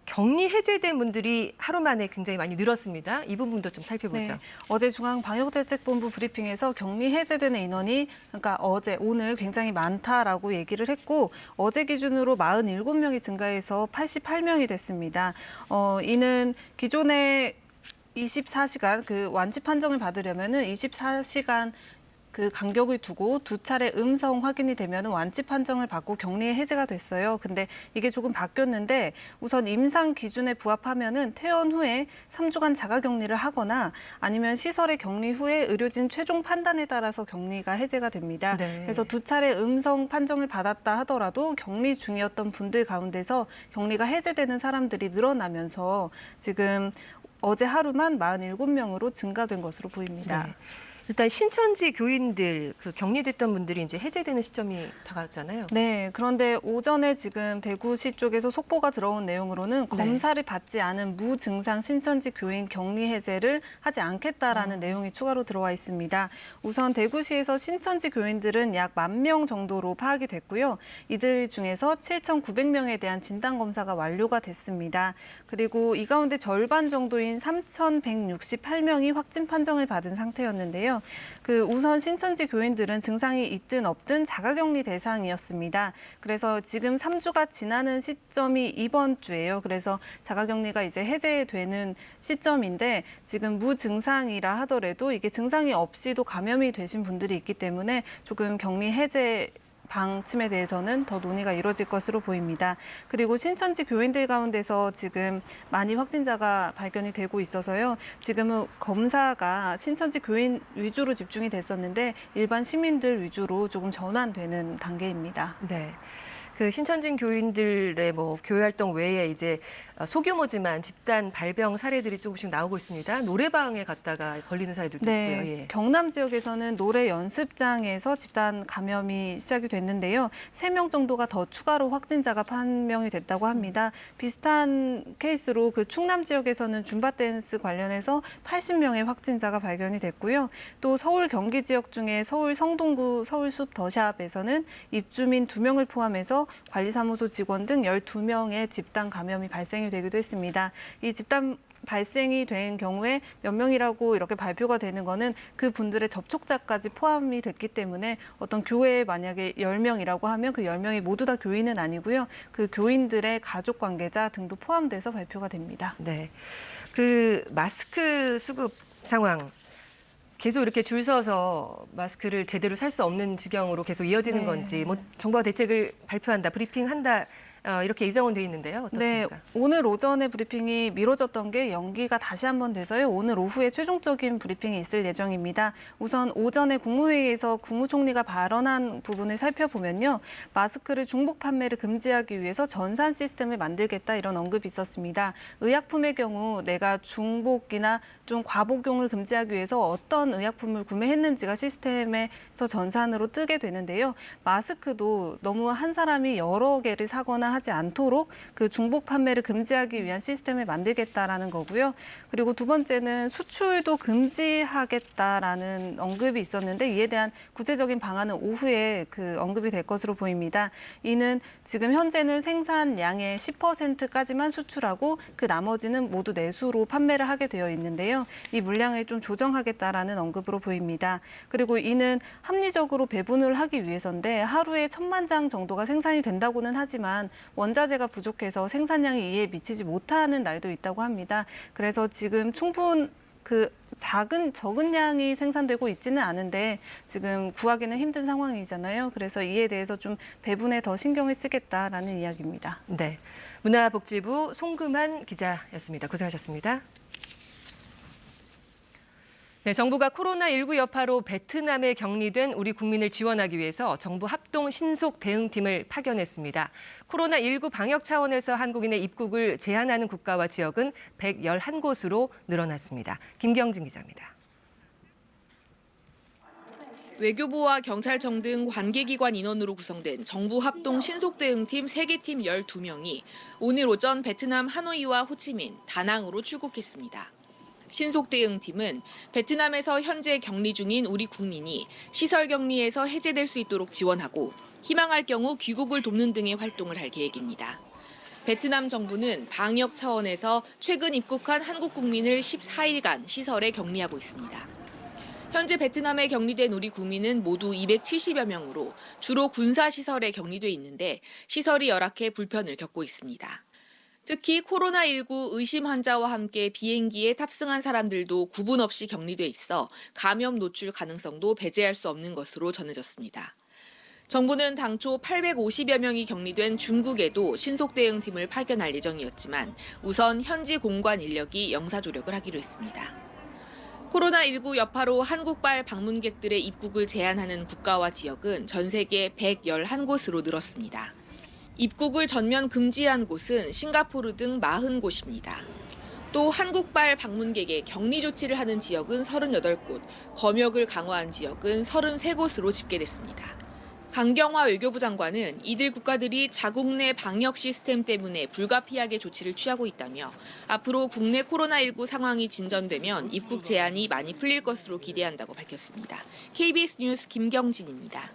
격리 해제된 분들이 하루 만에 굉장히 많이 늘었습니다. 이 부분도 좀 살펴보죠. 네, 어제 중앙방역대책본부 브리핑에서 격리 해제되는 인원이 오늘 굉장히 많다라고 얘기를 했고 어제 기준으로 47명이 증가해서 88명이 됐습니다. 이는 기존에 24시간 그 완치 판정을 받으려면은 24시간 그 간격을 두고 2차례 음성 확인이 되면 완치 판정을 받고 격리 해제가 됐어요. 근데 이게 조금 바뀌었는데 우선 임상 기준에 부합하면은 퇴원 후에 3주간 자가격리를 하거나 아니면 시설의 격리 후에 의료진 최종 판단에 따라서 격리가 해제가 됩니다. 네. 그래서 2차례 음성 판정을 받았다 하더라도 격리 중이었던 분들 가운데서 격리가 해제되는 사람들이 늘어나면서 지금 어제 하루만 47명으로 증가된 것으로 보입니다. 네. 일단 신천지 교인들 격리됐던 분들이 이제 해제되는 시점이 다가왔잖아요. 네, 그런데 오전에 지금 대구시 쪽에서 속보가 들어온 내용으로는 검사를 받지 않은 무증상 신천지 교인 격리 해제를 하지 않겠다라는 내용이 추가로 들어와 있습니다. 우선 대구시에서 신천지 교인들은 약 10,000명 정도로 파악이 됐고요. 이들 중에서 7,900명에 대한 진단 검사가 완료가 됐습니다. 그리고 이 가운데 절반 정도인 3,168명이 확진 판정을 받은 상태였는데요. 우선 신천지 교인들은 증상이 있든 없든 자가격리 대상이었습니다. 그래서 지금 3주가 지나는 시점이 이번 주예요. 그래서 자가격리가 이제 해제되는 시점인데 지금 무증상이라 하더라도 이게 증상이 없이도 감염이 되신 분들이 있기 때문에 조금 격리 해제 방침에 대해서는 더 논의가 이루어질 것으로 보입니다. 그리고 신천지 교인들 가운데서 지금 많이 확진자가 발견이 되고 있어서요. 지금은 검사가 신천지 교인 위주로 집중이 됐었는데 일반 시민들 위주로 조금 전환되는 단계입니다. 네. 그 신천진 교인들의 뭐 교회 활동 외에 이제 소규모지만 집단 발병 사례들이 조금씩 나오고 있습니다. 노래방에 갔다가 걸리는 사례들도 네, 있고요. 예. 경남 지역에서는 노래 연습장에서 집단 감염이 시작이 됐는데요. 3명 정도가 더 추가로 확진자가 판명이 됐다고 합니다. 비슷한 케이스로 그 충남 지역에서는 줌바 댄스 관련해서 80명의 확진자가 발견이 됐고요. 또 서울 경기 지역 중에 서울 성동구 서울숲 더샵에서는 입주민 2명을 포함해서 관리사무소 직원 등 12명의 집단 감염이 발생이 되기도 했습니다. 이 집단 발생이 된 경우에 몇 명이라고 이렇게 발표가 되는 거는 그 분들의 접촉자까지 포함이 됐기 때문에 어떤 교회에 만약에 10명이라고 하면 그 10명이 모두 다 교인은 아니고요. 그 교인들의 가족 관계자 등도 포함돼서 발표가 됩니다. 네. 그 마스크 수급 상황 계속 이렇게 줄 서서 마스크를 제대로 살 수 없는 지경으로 계속 이어지는 네. 건지 뭐 정부가 대책을 발표한다, 브리핑한다 이렇게 예정은 돼 있는데요. 어떻습니까? 네, 오늘 오전에 브리핑이 미뤄졌던 게 연기가 다시 한번 돼서요. 오늘 오후에 최종적인 브리핑이 있을 예정입니다. 우선 오전에 국무회의에서 국무총리가 발언한 부분을 살펴보면요. 마스크를 중복 판매를 금지하기 위해서 전산 시스템을 만들겠다 이런 언급이 있었습니다. 의약품의 경우 내가 중복이나 좀 과복용을 금지하기 위해서 어떤 의약품을 구매했는지가 시스템에서 전산으로 뜨게 되는데요. 마스크도 너무 한 사람이 여러 개를 사거나 하지 않도록 그 중복 판매를 금지하기 위한 시스템을 만들겠다라는 거고요. 그리고 두 번째는 수출도 금지하겠다라는 언급이 있었는데 이에 대한 구체적인 방안은 오후에 그 언급이 될 것으로 보입니다. 이는 지금 현재는 생산량의 10%까지만 수출하고 그 나머지는 모두 내수로 판매를 하게 되어 있는데요. 이 물량을 좀 조정하겠다라는 언급으로 보입니다. 그리고 이는 합리적으로 배분을 하기 위해서인데 하루에 1000만 장 정도가 생산이 된다고는 하지만 원자재가 부족해서 생산량이 이에 미치지 못하는 날도 있다고 합니다. 그래서 지금 적은 양이 생산되고 있지는 않은데 지금 구하기는 힘든 상황이잖아요. 그래서 이에 대해서 좀 배분에 더 신경을 쓰겠다라는 이야기입니다. 네, 문화복지부 송금한 기자였습니다. 고생하셨습니다. 네, 정부가 코로나19 여파로 베트남에 격리된 우리 국민을 지원하기 위해서 정부 합동 신속 대응팀을 파견했습니다. 코로나19 방역 차원에서 한국인의 입국을 제한하는 국가와 지역은 111곳으로 늘어났습니다. 김경진 기자입니다. 외교부와 경찰청 등 관계기관 인원으로 구성된 정부 합동 신속대응팀 3개 팀 12명이 오늘 오전 베트남 하노이와 호치민, 다낭으로 출국했습니다. 신속대응팀은 베트남에서 현재 격리 중인 우리 국민이 시설 격리에서 해제될 수 있도록 지원하고 희망할 경우 귀국을 돕는 등의 활동을 할 계획입니다. 베트남 정부는 방역 차원에서 최근 입국한 한국 국민을 14일간 시설에 격리하고 있습니다. 현재 베트남에 격리된 우리 국민은 모두 270여 명으로 주로 군사시설에 격리돼 있는데 시설이 열악해 불편을 겪고 있습니다. 특히 코로나19 의심 환자와 함께 비행기에 탑승한 사람들도 구분 없이 격리돼 있어 감염 노출 가능성도 배제할 수 없는 것으로 전해졌습니다. 정부는 당초 850여 명이 격리된 중국에도 신속대응팀을 파견할 예정이었지만 우선 현지 공관 인력이 영사조력을 하기로 했습니다. 코로나19 여파로 한국발 방문객들의 입국을 제한하는 국가와 지역은 전 세계 111곳으로 늘었습니다. 입국을 전면 금지한 곳은 싱가포르 등 40곳입니다. 또 한국발 방문객의 격리 조치를 하는 지역은 38곳, 검역을 강화한 지역은 33곳으로 집계됐습니다. 강경화 외교부 장관은 이들 국가들이 자국 내 방역 시스템 때문에 불가피하게 조치를 취하고 있다며 앞으로 국내 코로나19 상황이 진전되면 입국 제한이 많이 풀릴 것으로 기대한다고 밝혔습니다. KBS 뉴스 김경진입니다.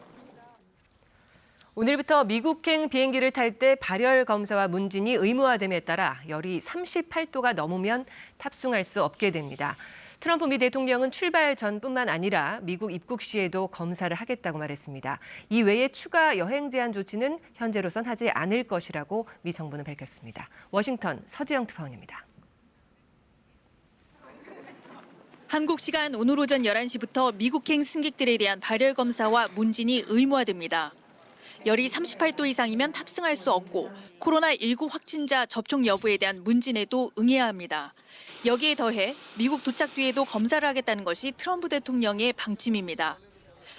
오늘부터 미국행 비행기를 탈 때 발열 검사와 문진이 의무화됨에 따라 열이 38도가 넘으면 탑승할 수 없게 됩니다. 트럼프 미 대통령은 출발 전뿐만 아니라 미국 입국 시에도 검사를 하겠다고 말했습니다. 이 외에 추가 여행 제한 조치는 현재로선 하지 않을 것이라고 미 정부는 밝혔습니다. 워싱턴 서지영 특파원입니다. 한국 시간 오늘 오전 11시부터 미국행 승객들에 대한 발열 검사와 문진이 의무화됩니다. 열이 38도 이상이면 탑승할 수 없고 코로나19 확진자 접촉 여부에 대한 문진에도 응해야 합니다. 여기에 더해 미국 도착 뒤에도 검사를 하겠다는 것이 트럼프 대통령의 방침입니다.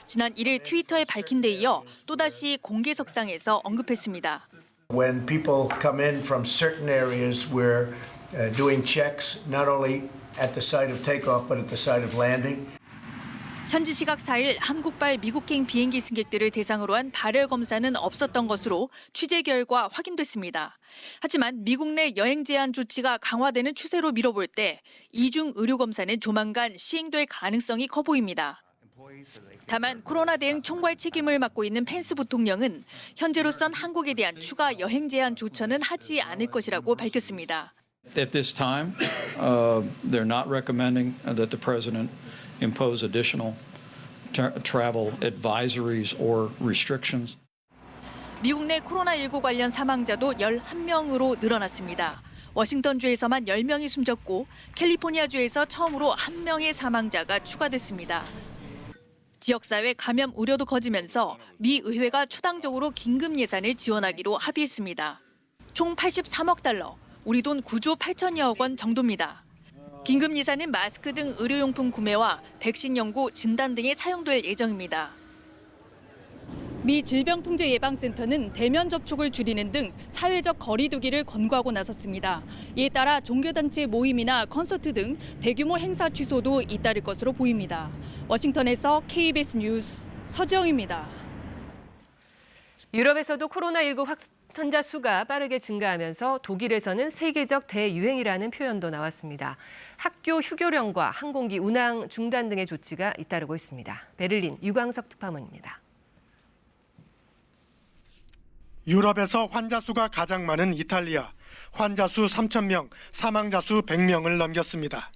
지난 1일 트위터에 밝힌 데 이어 또다시 공개석상에서 언급했습니다. When people come in from certain areas, we're doing checks not only at the site of takeoff but at the site of landing. 현지 시각 4일 한국발 미국행 비행기 승객들을 대상으로 한 발열 검사는 없었던 것으로 취재 결과 확인됐습니다. 하지만 미국 내 여행 제한 조치가 강화되는 추세로 미뤄볼 때 이중 의료 검사는 조만간 시행될 가능성이 커 보입니다. 다만 코로나 대응 총괄 책임을 맡고 있는 펜스 부통령은 현재로선 한국에 대한 추가 여행 제한 조처는 하지 않을 것이라고 밝혔습니다. At this time, they're not recommending that the president impose additional travel advisories or restrictions. 미국 내 코로나19 관련 사망자도 11명으로 늘어났습니다. 워싱턴주에서만 10명이 숨졌고 캘리포니아주에서 처음으로 1명의 사망자가 추가됐습니다. 지역사회 감염 우려도 커지면서 미 의회가 초당적으로 긴급 예산을 지원하기로 합의했습니다. 총 83억 달러, 우리 돈 9조 8천여억 원 정도입니다. 긴급 예산은 마스크 등 의료용품 구매와 백신 연구, 진단 등에 사용될 예정입니다. 미 질병통제예방센터는 대면 접촉을 줄이는 등 사회적 거리 두기를 권고하고 나섰습니다. 이에 따라 종교단체 모임이나 콘서트 등 대규모 행사 취소도 잇따를 것으로 보입니다. 워싱턴에서 KBS 뉴스 서지영입니다. 유럽에서도 코로나19 확진자 수가 빠르게 증가하면서 독일에서는 세계적 대유행이라는 표현도 나왔습니다. 학교 휴교령과 항공기 운항 중단 등의 조치가 잇따르고 있습니다. 베를린 유광석 특파원입니다. 유럽에서 환자 수가 가장 많은 이탈리아, 환자 수 3,000명, 사망자 수 100명을 넘겼습니다.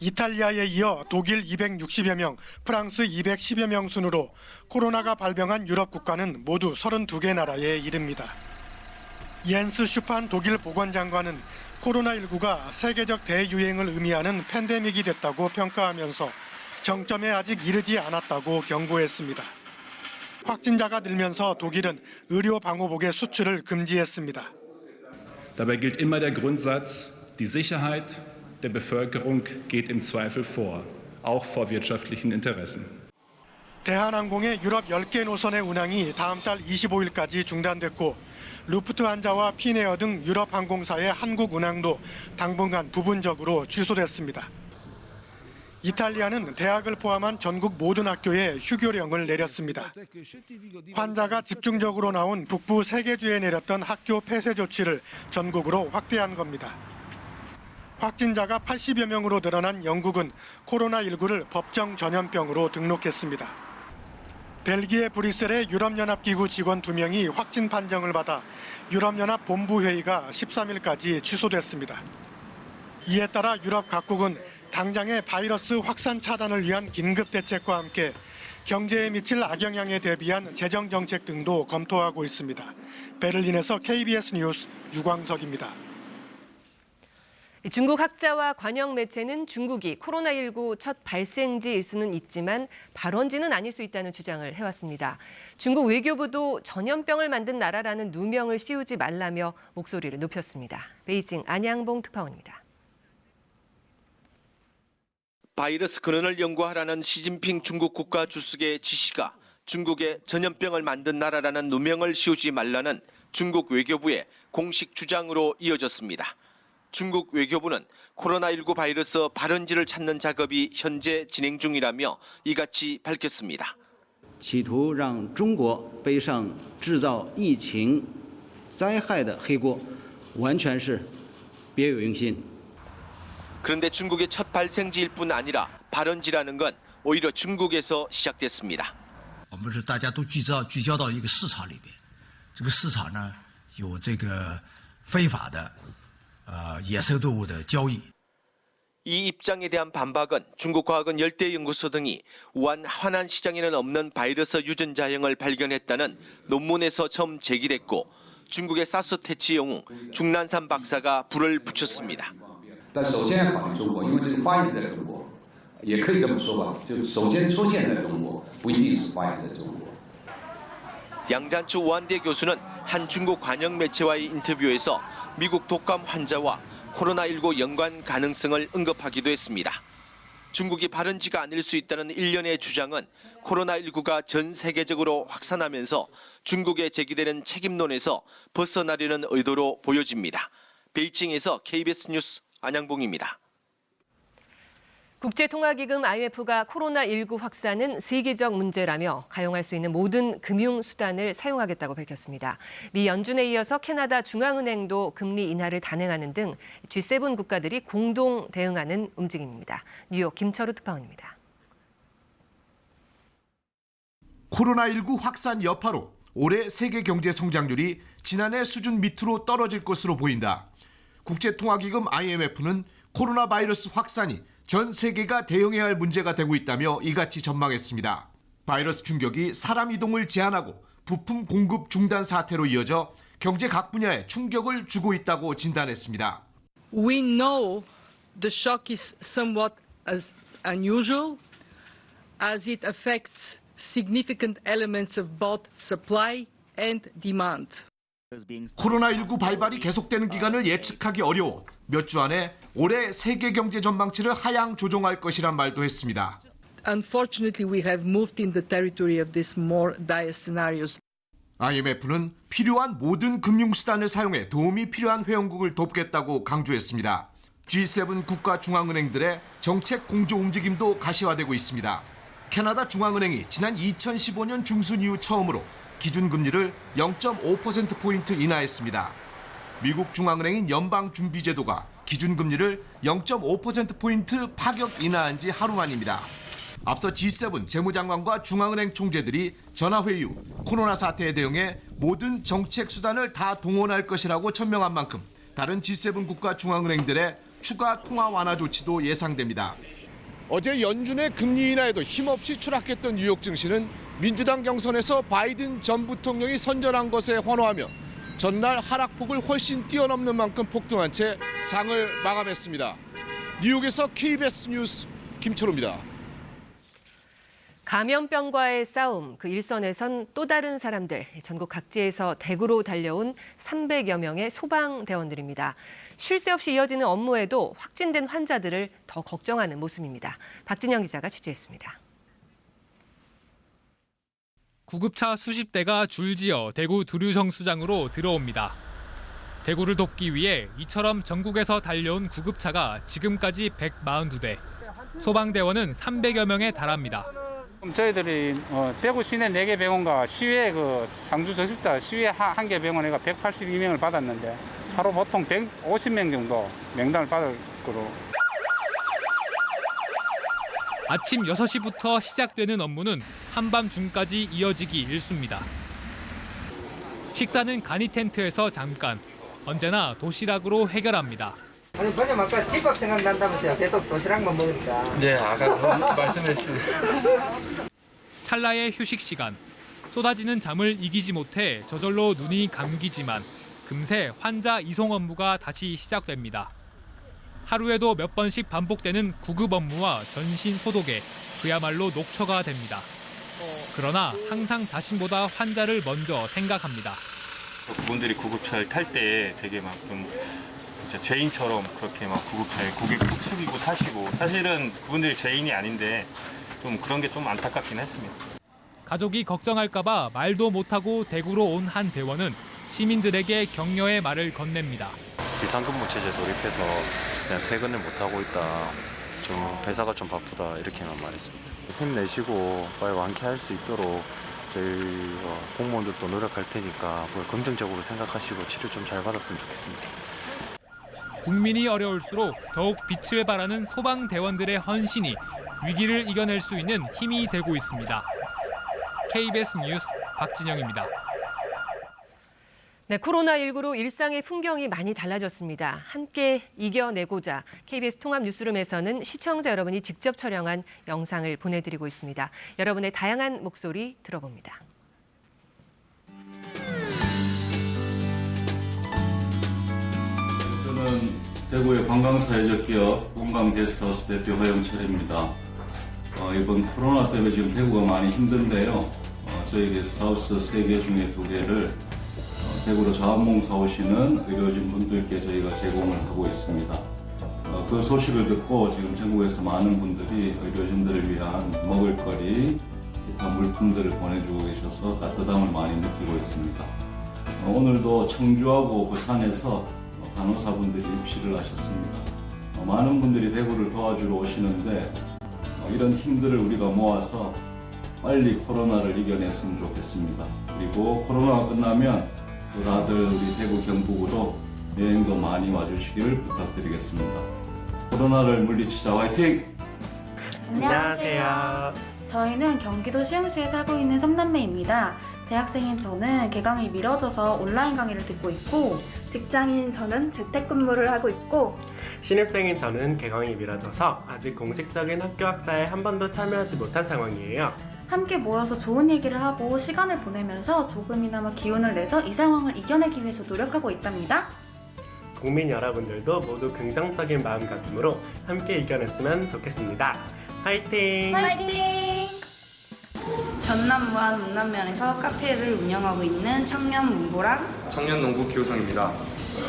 이탈리아에 이어 독일 260여 명, 프랑스 210여 명 순으로 코로나가 발병한 유럽 국가는 모두 32개 나라에 이릅니다. 옌스 슈판 독일 보건장관은 코로나19가 세계적 대유행을 의미하는 팬데믹이 됐다고 평가하면서 정점에 아직 이르지 않았다고 경고했습니다. 확진자가 늘면서 독일은 의료 방호복의 수출을 금지했습니다. Dabei gilt immer der Grundsatz, die Sicherheit der Bevölkerung geht im Zweifel vor, auch vor wirtschaftlichen Interessen. 대한항공의 유럽 10개 노선의 운항이 다음 달 25일까지 중단됐고 루프트한자와 피네어 등 유럽 항공사의 한국 운항도 당분간 부분적으로 취소됐습니다. 이탈리아는 대학을 포함한 전국 모든 학교에 휴교령을 내렸습니다. 환자가 집중적으로 나온 북부 3개 주에 내렸던 학교 폐쇄 조치를 전국으로 확대한 겁니다. 확진자가 80여 명으로 늘어난 영국은 코로나19를 법정 전염병으로 등록했습니다. 벨기에 브뤼셀의 유럽연합기구 직원 2명이 확진 판정을 받아 유럽연합 본부회의가 13일까지 취소됐습니다. 이에 따라 유럽 각국은 당장의 바이러스 확산 차단을 위한 긴급 대책과 함께 경제에 미칠 악영향에 대비한 재정 정책 등도 검토하고 있습니다. 베를린에서 KBS 뉴스 유광석입니다. 중국 학자와 관영 매체는 중국이 코로나19 첫 발생지일 수는 있지만 발원지는 아닐 수 있다는 주장을 해왔습니다. 중국 외교부도 전염병을 만든 나라라는 누명을 씌우지 말라며 목소리를 높였습니다. 베이징 안양봉 특파원입니다. 바이러스 근원을 연구하라는 시진핑 중국 국가 주석의 지시가 중국의 전염병을 만든 나라라는 누명을 씌우지 말라는 중국 외교부의 공식 주장으로 이어졌습니다. 중국 외교부는 코로나19 바이러스 발원지를 찾는 작업이 현재 진행 중이라며 이같이 밝혔습니다. 企图让中国背上制造疫情灾害的黑锅，完全是别有用心。 그런데 중국의 첫 발생지일 뿐 아니라 발원지라는 건 오히려 중국에서 시작됐습니다. 我们是大家都聚焦到一个市场里边，这个市场呢有这个非法的野生动物的交易。 이 입장에 대한 반박은 중국과학원 열대연구소 등이 우한 화난 시장에는 없는 바이러스 유전자형을 발견했다는 논문에서 처음 제기됐고 중국의 사스 퇴치 영웅 중난산 박사가 불을 붙였습니다. 但首先要考虑中国，因为这个发源在中国，也可以这么说吧，就首先出现在中国，不一定是发源在中国。 양잔추 우한대 교수는 한 중국 관영 매체와의 인터뷰에서 미국 독감 환자와 코로나19 연관 가능성을 언급하기도 했습니다. 중국이 바른지가 않을 수 있다는 일련의 주장은 코로나19가 전 세계적으로 확산하면서 중국에 제기되는 책임론에서 벗어나려는 의도로 보여집니다. 베이징에서 KBS 뉴스 안양봉입니다. 국제통화기금 IMF가 코로나19 확산은 세계적 문제라며 가용할 수 있는 모든 금융수단을 사용하겠다고 밝혔습니다. 미 연준에 이어서 캐나다 중앙은행도 금리 인하를 단행하는 등 G7 국가들이 공동 대응하는 움직임입니다. 뉴욕 김철우 특파원입니다. 코로나19 확산 여파로 올해 세계 경제 성장률이 지난해 수준 밑으로 떨어질 것으로 보인다. 국제통화기금 IMF는 코로나 바이러스 확산이 전 세계가 대응해야 할 문제가 되고 있다며 이같이 전망했습니다. 바이러스 충격이 사람 이동을 제한하고 부품 공급 중단 사태로 이어져 경제 각 분야에 충격을 주고 있다고 진단했습니다. We know the shock is somewhat unusual as it affects significant elements of both supply and demand. 코로나19 발발이 계속되는 기간을 예측하기 어려워 몇 주 안에 올해 세계 경제 전망치를 하향 조정할 것이란 말도 했습니다. Unfortunately, we have moved in the territory of these more dire scenarios. IMF는 필요한 모든 금융수단을 사용해 도움이 필요한 회원국을 돕겠다고 강조했습니다. G7 국가 중앙은행들의 정책 공조 움직임도 가시화되고 있습니다. 캐나다 중앙은행이 지난 2015년 중순 이후 처음으로 기준금리를 0.5%포인트 인하했습니다. 미국 중앙은행인 연방준비제도가 기준금리를 0.5%포인트 파격 인하한 지 하루 만입니다. 앞서 G7 재무장관과 중앙은행 총재들이 전화회의 후 코로나 사태에 대응해 모든 정책 수단을 다 동원할 것이라고 천명한 만큼 다른 G7 국가 중앙은행들의 추가 통화 완화 조치도 예상됩니다. 어제 연준의 금리 인하에도 힘없이 추락했던 뉴욕 증시는 민주당 경선에서 바이든 전 부통령이 선전한 것에 환호하며 전날 하락폭을 훨씬 뛰어넘는 만큼 폭등한 채 장을 마감했습니다. 뉴욕에서 KBS 뉴스 김철우입니다. 감염병과의 싸움, 그 일선에선 또 다른 사람들, 전국 각지에서 대구로 달려온 300여 명의 소방대원들입니다. 쉴 새 없이 이어지는 업무에도 확진된 환자들을 더 걱정하는 모습입니다. 박진영 기자가 취재했습니다. 구급차 수십 대가 줄지어 대구 두류정수장으로 들어옵니다. 대구를 돕기 위해 이처럼 전국에서 달려온 구급차가 지금까지 142대, 소방대원은 300여 명에 달합니다. 저희들이 대구 시내 4개 병원과 시외 상주 저십자 시외 한 개 병원에가 182명을 받았는데 하루 보통 150명 정도 명단을 받을 거로. 아침 6시부터 시작되는 업무는 한밤중까지 이어지기 일쑤입니다. 식사는 간이 텐트에서 잠깐, 언제나 도시락으로 해결합니다. 아니 번역 아까 집밥 생각난다면서요. 계속 도시락만 먹으니까. 네, 아까 말씀했습니다. 찰나의 휴식 시간. 쏟아지는 잠을 이기지 못해 저절로 눈이 감기지만 금세 환자 이송 업무가 다시 시작됩니다. 하루에도 몇 번씩 반복되는 구급 업무와 전신 소독에 그야말로 녹초가 됩니다. 그러나 항상 자신보다 환자를 먼저 생각합니다. 그분들이 구급차를 탈 때 되게 막 좀 죄인처럼 그렇게 막 구급차에 고개 푹 숙이고 타시고, 사실은 그분들이 죄인이 아닌데 좀 그런 게 좀 안타깝긴 했습니다. 가족이 걱정할까 봐 말도 못하고 대구로 온 한 대원은 시민들에게 격려의 말을 건넵니다. 비상근무 체제 돌입해서 그냥 퇴근을 못하고 있다. 좀 회사가 좀 바쁘다. 이렇게만 말했습니다. 힘내시고 빨리 완쾌할 수 있도록 저희 공무원들도 노력할 테니까 긍정적으로 생각하시고 치료 좀 잘 받았으면 좋겠습니다. 국민이 어려울수록 더욱 빛을 발하는 소방대원들의 헌신이 위기를 이겨낼 수 있는 힘이 되고 있습니다. KBS 뉴스 박진영입니다. 네, 코로나19로 일상의 풍경이 많이 달라졌습니다. 함께 이겨내고자 KBS 통합 뉴스룸에서는 시청자 여러분이 직접 촬영한 영상을 보내드리고 있습니다. 여러분의 다양한 목소리 들어봅니다. 저는 대구의 관광사회적 기업 본강게스트하우스 대표 허영철입니다. 이번 코로나 때문에 지금 대구가 많이 힘든데요. 저희 게스트하우스 3개 중에 2개를 대구로 자원봉사 오시는 의료진 분들께 저희가 제공을 하고 있습니다. 그 소식을 듣고 지금 전국에서 많은 분들이 의료진들을 위한 먹을거리, 기타 물품들을 보내주고 계셔서 따뜻함을 많이 느끼고 있습니다. 오늘도 청주하고 부산에서 간호사분들이 입시를 하셨습니다. 많은 분들이 대구를 도와주러 오시는데 이런 팀들을 우리가 모아서 빨리 코로나를 이겨냈으면 좋겠습니다. 그리고 코로나가 끝나면 또 다들 우리 대구 경북으로 여행도 많이 와주시기를 부탁드리겠습니다. 코로나를 물리치자 화이팅! 안녕하세요. 저희는 경기도 시흥시에 살고 있는 3남매입니다. 대학생인 저는 개강이 미뤄져서 온라인 강의를 듣고 있고, 직장인 저는 재택근무를 하고 있고, 신입생인 저는 개강이 미뤄져서 아직 공식적인 학교 학사에 한 번도 참여하지 못한 상황이에요. 함께 모여서 좋은 얘기를 하고 시간을 보내면서 조금이나마 기운을 내서 이 상황을 이겨내기 위해서 노력하고 있답니다. 국민 여러분들도 모두 긍정적인 마음가짐으로 함께 이겨냈으면 좋겠습니다. 화이팅! 화이팅! 전남 무안 운남면에서 카페를 운영하고 있는 청년 문보랑 청년농부 기호성입니다.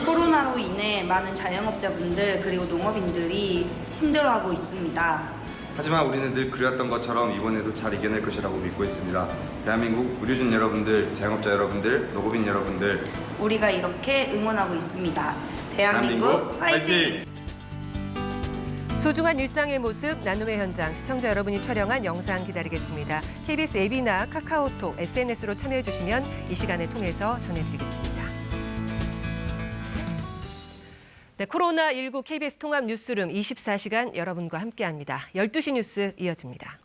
코로나로 인해 많은 자영업자분들 그리고 농업인들이 힘들어하고 있습니다. 하지만 우리는 늘 그려왔던 것처럼 이번에도 잘 이겨낼 것이라고 믿고 있습니다. 대한민국 의료진 여러분들, 자영업자 여러분들, 농업인 여러분들, 우리가 이렇게 응원하고 있습니다. 대한민국 화이팅! 소중한 일상의 모습, 나눔의 현장, 시청자 여러분이 촬영한 영상 기다리겠습니다. KBS 앱이나 카카오톡, SNS로 참여해 주시면 이 시간을 통해서 전해드리겠습니다. 네, 코로나19 KBS 통합 뉴스룸 24시간 여러분과 함께합니다. 12시 뉴스 이어집니다.